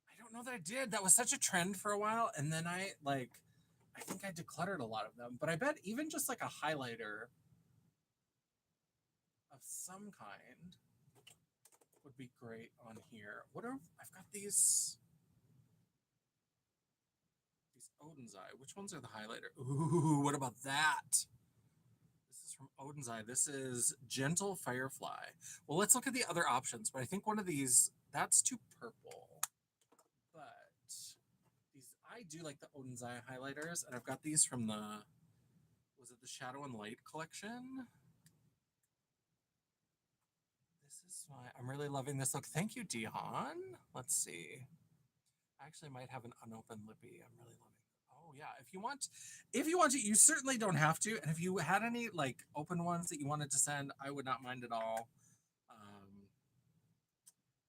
I don't know that I did. That was such a trend for a while, and then I think I decluttered a lot of them. But I bet even just like a highlighter of some kind would be great on here. What are I've got these Odin's Eye. Which ones are the highlighter? Ooh, what about that? This is from Odin's Eye. This is Gentle Firefly. Well, let's look at the other options. But I think one of these that's too purple. But these I do like the Odin's Eye highlighters, and I've got these from the was it the Shadow and Light collection? This is my I'm really loving this look. Thank you, Dion. Let's see. I actually might have an unopened lippy. I'm really loving it. Oh yeah, if you want to, you certainly don't have to. And if you had any like open ones that you wanted to send, I would not mind at all. Um,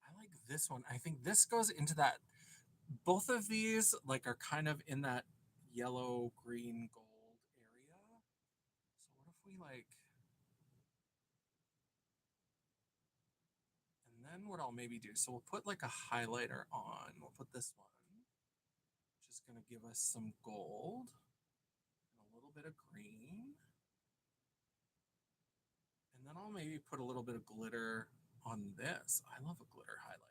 I like this one. I think this goes into that. Both of these like are kind of in that yellow, green, gold area. So what if we like, and then what I'll maybe do, so we'll put like a highlighter on. We'll put this one, which is going to give us some gold and a little bit of green. And then I'll maybe put a little bit of glitter on this. I love a glitter highlight.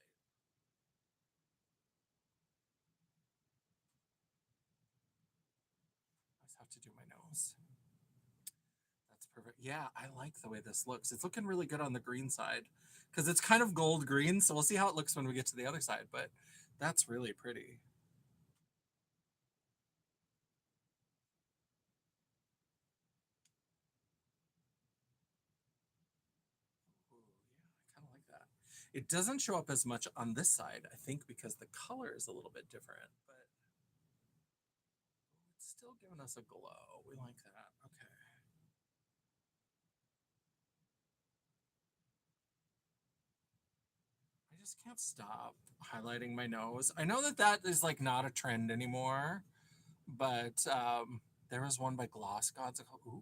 I just have to do my nose. That's perfect. Yeah, I like the way this looks. It's looking really good on the green side because it's kind of gold green. So we'll see how it looks when we get to the other side. But that's really pretty. Ooh, yeah, I kind of like that. It doesn't show up as much on this side, I think, because the color is a little bit different. But it's still giving us a glow. We like that. Okay. I just can't stop highlighting my nose. I know that that is like not a trend anymore, but there was one by Gloss Gods. Ooh,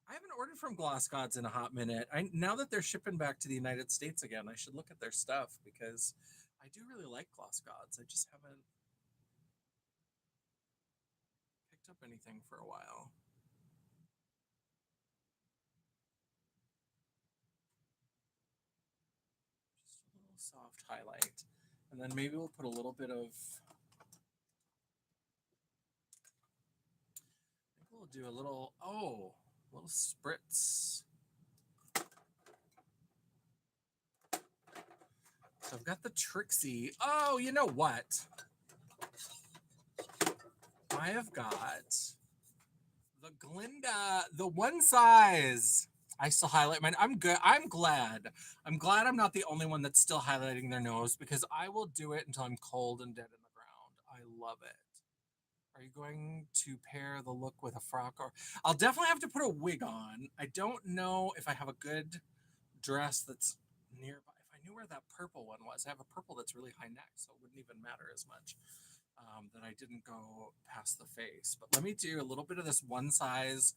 I haven't ordered from Gloss Gods in a hot minute. I now that they're shipping back to the United States again, I should look at their stuff because I do really like Gloss Gods. I just haven't picked up anything for a while. Just a little soft highlight, and then maybe we'll put a little bit of. I think we'll do a little. Oh, a little spritz. So I've got the Trixie. Oh, you know what? I have got the Glinda, the one size. I still highlight mine. I'm good. I'm glad. I'm glad I'm not the only one that's still highlighting their nose because I will do it until I'm cold and dead in the ground. I love it. Are you going to pair the look with a frock or I'll definitely have to put a wig on. I don't know if I have a good dress that's nearby. If I knew where that purple one was, I have a purple that's really high neck, so it wouldn't even matter as much that I didn't go past the face. But let me do a little bit of this one size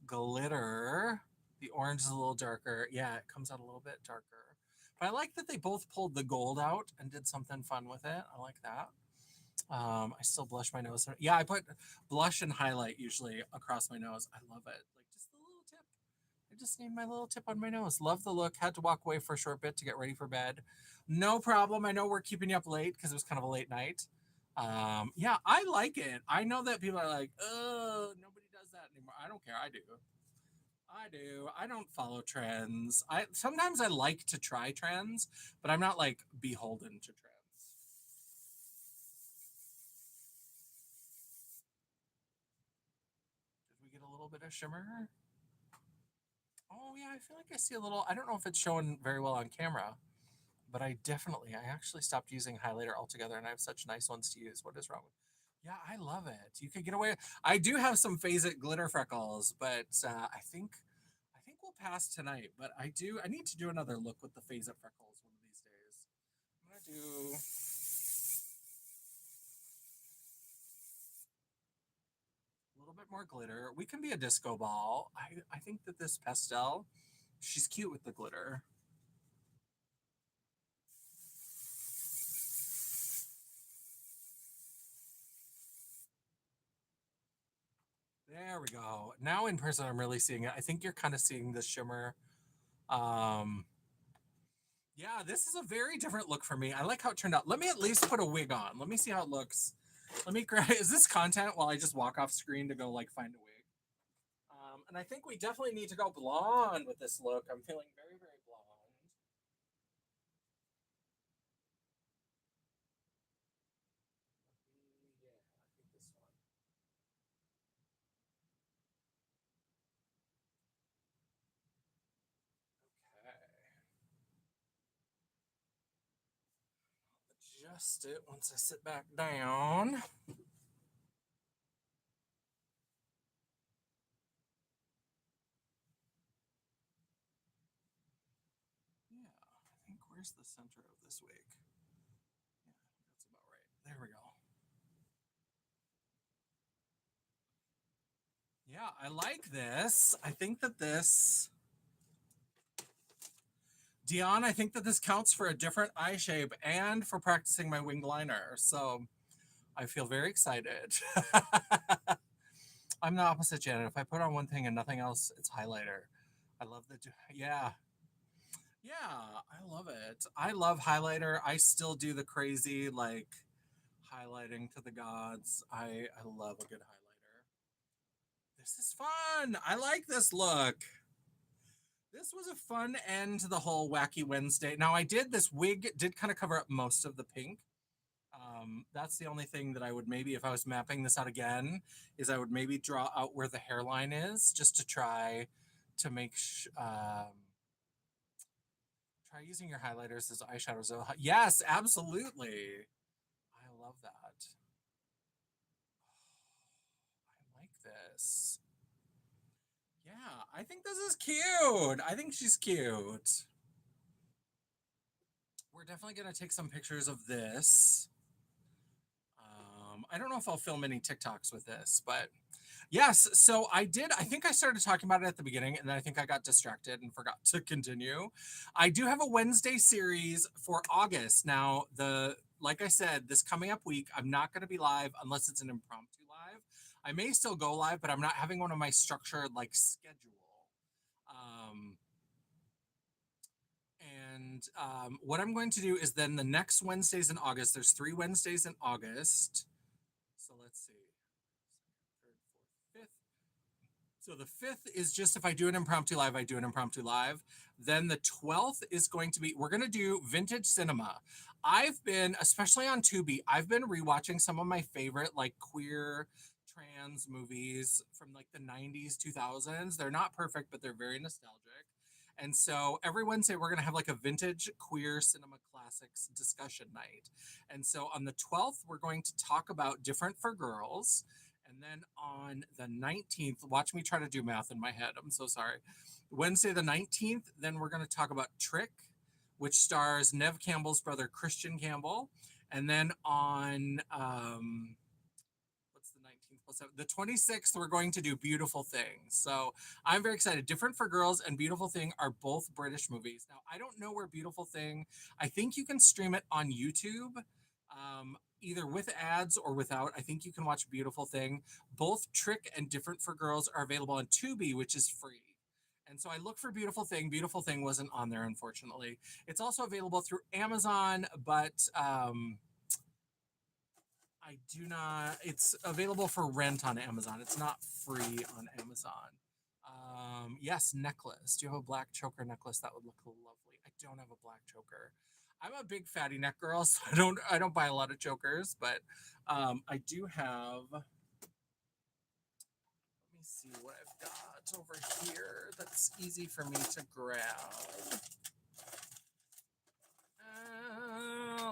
glitter. The orange is a little darker. Yeah, it comes out a little bit darker. But I like that they both pulled the gold out and did something fun with it. I like that. I still blush my nose. Yeah, I put blush and highlight usually across my nose. I love it. Like just the little tip. I just need my little tip on my nose. Love the look. Had to walk away for a short bit to get ready for bed. No problem. I know we're keeping you up late because it was kind of a late night. Yeah, I like it. I know that people are like, oh, nobody does that anymore. I don't care. I do. I do. I don't follow trends. I sometimes I like to try trends, but I'm not like beholden to trends. Did we get a little bit of shimmer? Oh yeah, I feel like I see a little. I don't know if it's showing very well on camera, but I actually stopped using highlighter altogether, and I have such nice ones to use. What is wrong with? Yeah, I love it. You could get away. I do have some phase it glitter freckles, but I think we'll pass tonight. But I do. I need to do another look with the phase it freckles one of these days. I'm gonna do a little bit more glitter. We can be a disco ball. I think that this pastel, she's cute with the glitter. There we go. Now in person, I'm really seeing it. I think you're kind of seeing the shimmer. Um, yeah, this is a very different look for me. I like how it turned out. Let me at least put a wig on. Let me see how it looks. Let me grab. Is this content while I just walk off screen to go like find a wig? And I think we definitely need to go blonde with this look. I'm feeling very, very blonde. Yeah, I think this one. Okay. Adjust it once I sit back down. Yeah, I think where's the center of this wig? Yeah, that's about right. There we go. I like this. I think that this, Dion, I think that this counts for a different eye shape and for practicing my winged liner. So I feel very excited. I'm the opposite, Janet. If I put on one thing and nothing else, it's highlighter. I love the, yeah. Yeah, I love it. I love highlighter. I still do the crazy, like, highlighting to the gods. I love a good highlighter. This is fun. I like this look. This was a fun end to the whole Wacky Wednesday. Now, I did this wig, did kind of cover up most of the pink. That's the only thing that I would maybe, if I was mapping this out again, is I would maybe draw out where the hairline is just to try to make try using your highlighters as eyeshadows. Yes, absolutely. I love that. I like this. Yeah, I think this is cute. I think she's cute. We're definitely going to take some pictures of this. I don't know if I'll film any TikToks with this, but yes. So I think I started talking about it at the beginning, and then I think I got distracted and forgot to continue. I do have a Wednesday series for August. Now, like I said, this coming up week, I'm not going to be live unless it's an impromptu live. I may still go live, but I'm not having one of my structured like schedule. Um, and what I'm going to do is then the next Wednesdays in August, there's 3 Wednesdays in August. So let's see. Third, fourth, fifth. So the fifth is just if I do an impromptu live, I do an impromptu live. Then the 12th is going to be, we're going to do vintage cinema. I've been, especially on Tubi, I've been rewatching some of my favorite like queer trans movies from like the 90s, 2000s. They're not perfect, but they're very nostalgic. And so every Wednesday, we're going to have like a vintage queer cinema classics discussion night. And so on the 12th, we're going to talk about Different for Girls. And then on the 19th, watch me try to do math in my head. I'm so sorry. Wednesday, the 19th, then we're going to talk about Trick, which stars Nev Campbell's brother, Christian Campbell. And then on what's the 19th plus 7? The 26th, we're going to do Beautiful Thing. So I'm very excited. Different for Girls and Beautiful Thing are both British movies. Now, I don't know where Beautiful Thing, I think you can stream it on YouTube, either with ads or without. I think you can watch Beautiful Thing. Both Trick and Different for Girls are available on Tubi, which is free. And so I look for Beautiful Thing. Beautiful Thing wasn't on there, unfortunately. It's also available through Amazon, but I do not. It's available for rent on Amazon. It's not free on Amazon. Yes, necklace. Do you have a black choker necklace? That would look lovely. I don't have a black choker. I'm a big fatty neck girl, so I don't buy a lot of chokers, but I do have. Let me see what I've got over here that's easy for me to grab.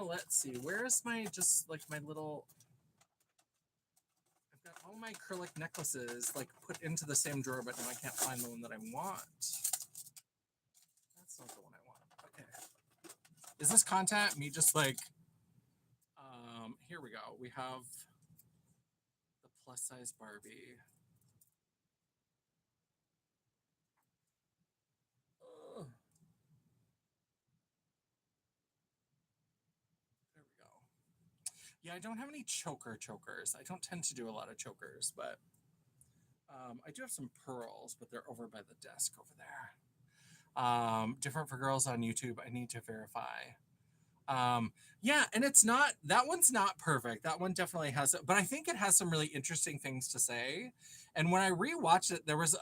Let's see. Where's my just like my little all my acrylic necklaces like put into the same drawer, but now I can't find the one that I want. That's not the one I want. Okay. Is this content? Me just like, here we go. We have the plus size Barbie. Ugh. There we go. Yeah, I don't have any chokers. I don't tend to do a lot of chokers, but I do have some pearls, but they're over by the desk over there. Different for Girls on YouTube. I need to verify. Yeah, and it's not, that one's not perfect. That one definitely has, but I think it has some really interesting things to say. And when I rewatched it, there was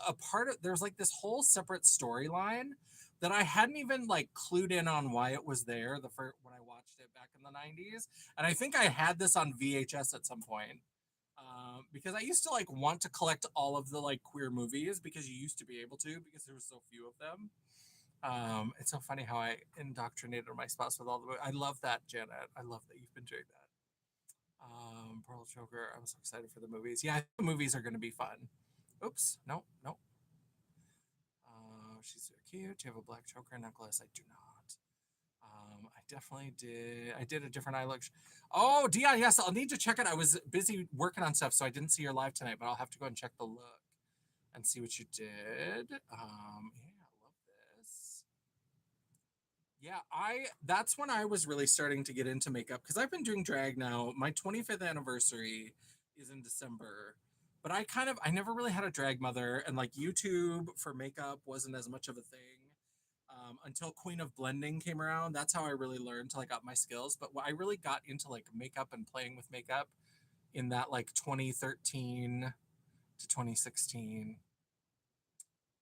there's like this whole separate storyline that I hadn't even like clued in on why it was there the first when I watched it back in the 90s. And I think I had this on VHS at some point. Because I used to like want to collect all of the like queer movies because you used to be able to because there were so few of them. It's so funny how I indoctrinated my spouse with all the. I love that, Janet. I love that you've been doing that. Pearl Choker. I'm so excited for the movies. Yeah, I think the movies are going to be fun. Oops, no, no. She's so cute. Do you have a black choker necklace? I do not. I definitely did. I did a different eye look. Oh, Dion, yes, I'll need to check it. I was busy working on stuff, so I didn't see your live tonight, but I'll have to go and check the look and see what you did. Yeah, I love this. Yeah, that's when I was really starting to get into makeup because I've been doing drag now. My 25th anniversary is in December. But I never really had a drag mother, and like YouTube for makeup wasn't as much of a thing until Queen of Blending came around. That's how I really learned to like up my skills. But I really got into like makeup and playing with makeup in that like 2013 to 2016.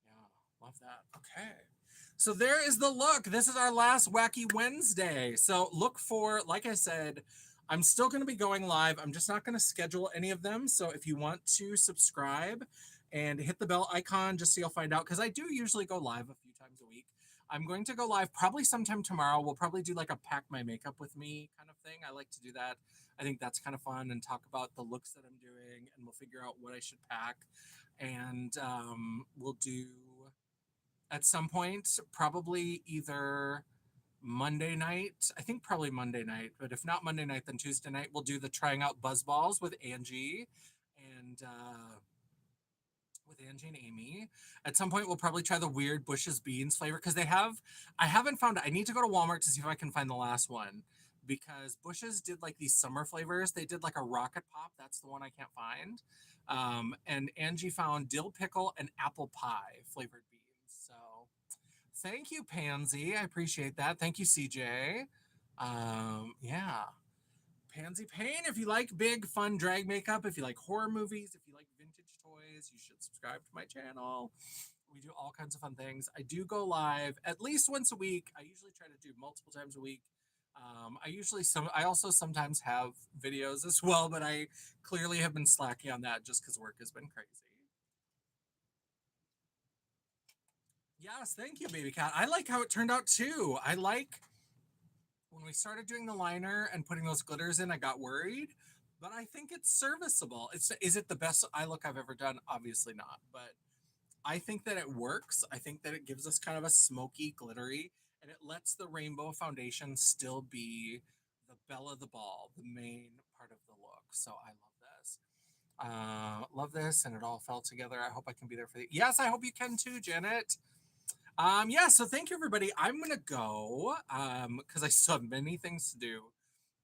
Yeah, love that. Okay. So there is the look. This is our last Wacky Wednesday. So look for, like I said, I'm still going to be going live. I'm just not going to schedule any of them. So if you want to subscribe and hit the bell icon just so you'll find out, because I do usually go live a few times a week. I'm going to go live probably sometime tomorrow. We'll probably do like a pack my makeup with me kind of thing. I like to do that. I think that's kind of fun and talk about the looks that I'm doing, and we'll figure out what I should pack. And we'll do at some point, probably either Monday night. I think probably Monday night, but if not Monday night, then Tuesday night, we'll do the trying out buzz balls with Angie and and Amy. At some point, we'll probably try the weird Bush's Beans flavor because I haven't found it. I need to go to Walmart to see if I can find the last one because Bush's did like these summer flavors. They did like a rocket pop. That's the one I can't find. And Angie found dill pickle and apple pie flavored beans. So thank you, Pansy. I appreciate that. Thank you, CJ. Yeah. Pansy Payne. If you like big, fun drag makeup, if you like horror movies, if you like vintage toys, you should subscribe to my channel. We do all kinds of fun things. I do go live at least once a week. I usually try to do multiple times a week. I also sometimes have videos as well, but I clearly have been slacking on that just because work has been crazy. Yes, thank you, baby cat. I like how it turned out too. I like when we started doing the liner and putting those glitters in, I got worried, but I think it's serviceable. Is it the best eye look I've ever done? Obviously not, but I think that it works. I think that it gives us kind of a smoky, glittery, and it lets the rainbow foundation still be the belle of the ball, the main part of the look. So I love this. Love this, and it all fell together. I hope I can be there for you. Yes, I hope you can too, Janet. Yeah, so thank you everybody. I'm gonna go because I still have many things to do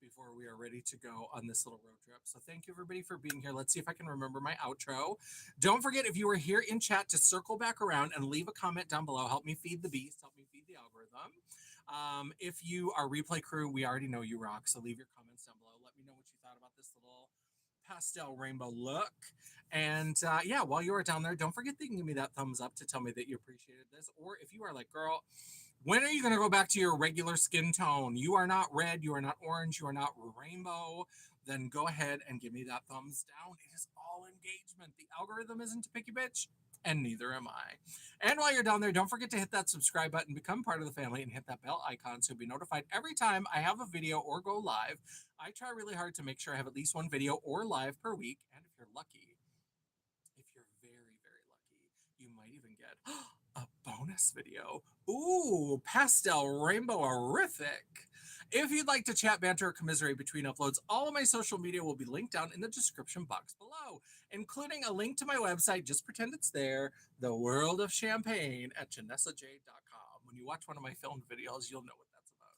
before we are ready to go on this little road trip. So thank you everybody for being here. Let's see if I can remember my outro. Don't forget, if you were here in chat, to circle back around and leave a comment down below. Help me feed the beast, help me feed the algorithm. If you are replay crew, we already know you rock. So leave your comments down below. Let me know what you thought about this little pastel rainbow look. And yeah, while you are down there, don't forget that you can give me that thumbs up to tell me that you appreciated this. Or if you are like, girl, when are you going to go back to your regular skin tone? You are not red, you are not orange, you are not rainbow. Then go ahead and give me that thumbs down. It is all engagement. The algorithm isn't a picky bitch, and neither am I. And while you're down there, don't forget to hit that subscribe button, become part of the family, and hit that bell icon so you'll be notified every time I have a video or go live. I try really hard to make sure I have at least one video or live per week. And if you're lucky, if you're very, very lucky, you might even get a bonus video. Ooh, pastel rainbow horrific. If you'd like to chat, banter, or commiserate between uploads, all of my social media will be linked down in the description box below, including a link to my website. Just pretend it's there, The World of Champagne at janessaj.com. When you watch one of my filmed videos, you'll know what that's about.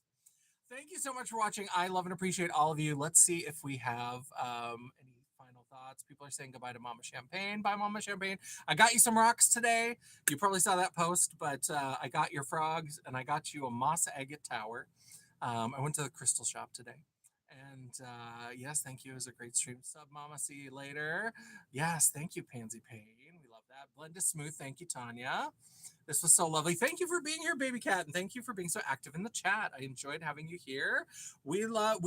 Thank you so much for watching. I love and appreciate all of you. Let's see if we have any final thoughts. People are saying goodbye to Mama Champagne. Bye, Mama Champagne. I got you some rocks today. You probably saw that post, but I got your frogs and I got you a moss agate tower. I went to the crystal shop today. And yes, thank you. It was a great stream. Sub Mama, see you later. Yes, thank you, Pansy Payne. We love that. Blend is smooth. Thank you, Tanya. This was so lovely. Thank you for being here, baby cat, and thank you for being so active in the chat. I enjoyed having you here. We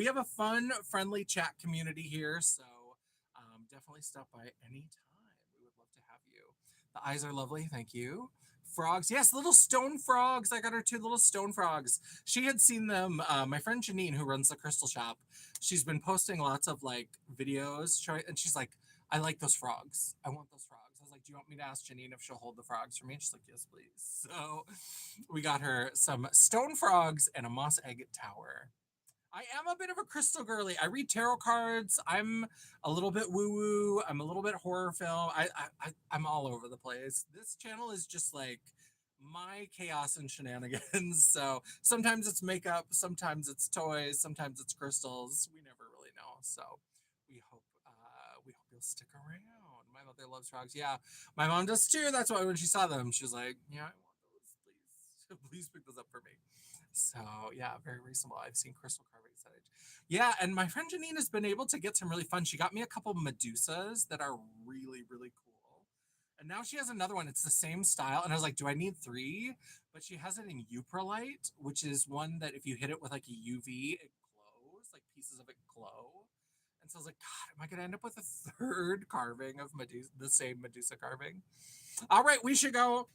have a fun, friendly chat community here, so definitely stop by anytime. We would love to have you. The eyes are lovely. Thank you. Frogs, yes, little stone frogs. I got her two little stone frogs. She had seen them. My friend Janine, who runs the crystal shop, she's been posting lots of like videos, and she's like, I like those frogs. I want those frogs. I was like, do you want me to ask Janine if she'll hold the frogs for me? And she's like, yes, please. So we got her some stone frogs and a moss agate tower. I am a bit of a crystal girly. I read tarot cards. I'm a little bit woo woo. I'm a little bit horror film. I'm all over the place. This channel is just like my chaos and shenanigans. So sometimes it's makeup, sometimes it's toys, sometimes it's crystals. We never really know. So we hope you'll stick around. My mother loves frogs. Yeah, my mom does too. That's why when she saw them, she was like, "Yeah, I want those. Please, please pick those up for me." So yeah, very reasonable. I've seen crystal carvings that age. Yeah, and my friend Janine has been able to get some really fun. She got me a couple Medusas that are really, really cool. And now she has another one. It's the same style. And I was like, do I need three? But she has it in Upralite, which is one that if you hit it with like a UV, it glows, like pieces of it glow. And so I was like, God, am I going to end up with a third carving of Medusa, the same Medusa carving? All right, we should go.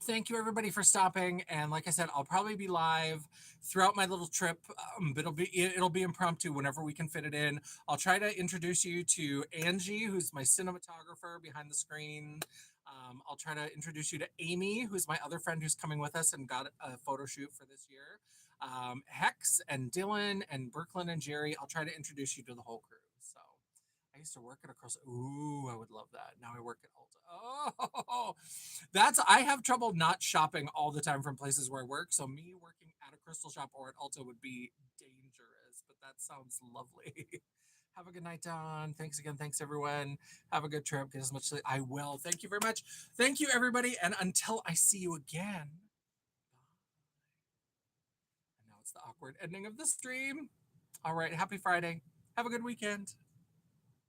Thank you everybody for stopping, and like I said, I'll probably be live throughout my little trip, but it'll be impromptu whenever we can fit it in. I'll try to introduce you to Angie, who's my cinematographer behind the screen. I'll try to introduce you to Amy, who's my other friend who's coming with us and got a photo shoot for this year. Hex and Dylan and Brooklyn and Jerry, I'll try to introduce you to the whole crew. So I used to work at a cross. Ooh, I would love that. Now I work at Ulta. Oh, I have trouble not shopping all the time from places where I work. So me working at a crystal shop or at Ulta would be dangerous, but that sounds lovely. Have a good night, Don. Thanks again. Thanks, everyone. Have a good trip. Get as much sleep. I will. Thank you very much. Thank you, everybody. And until I see you again. And now it's the awkward ending of the stream. All right. Happy Friday. Have a good weekend.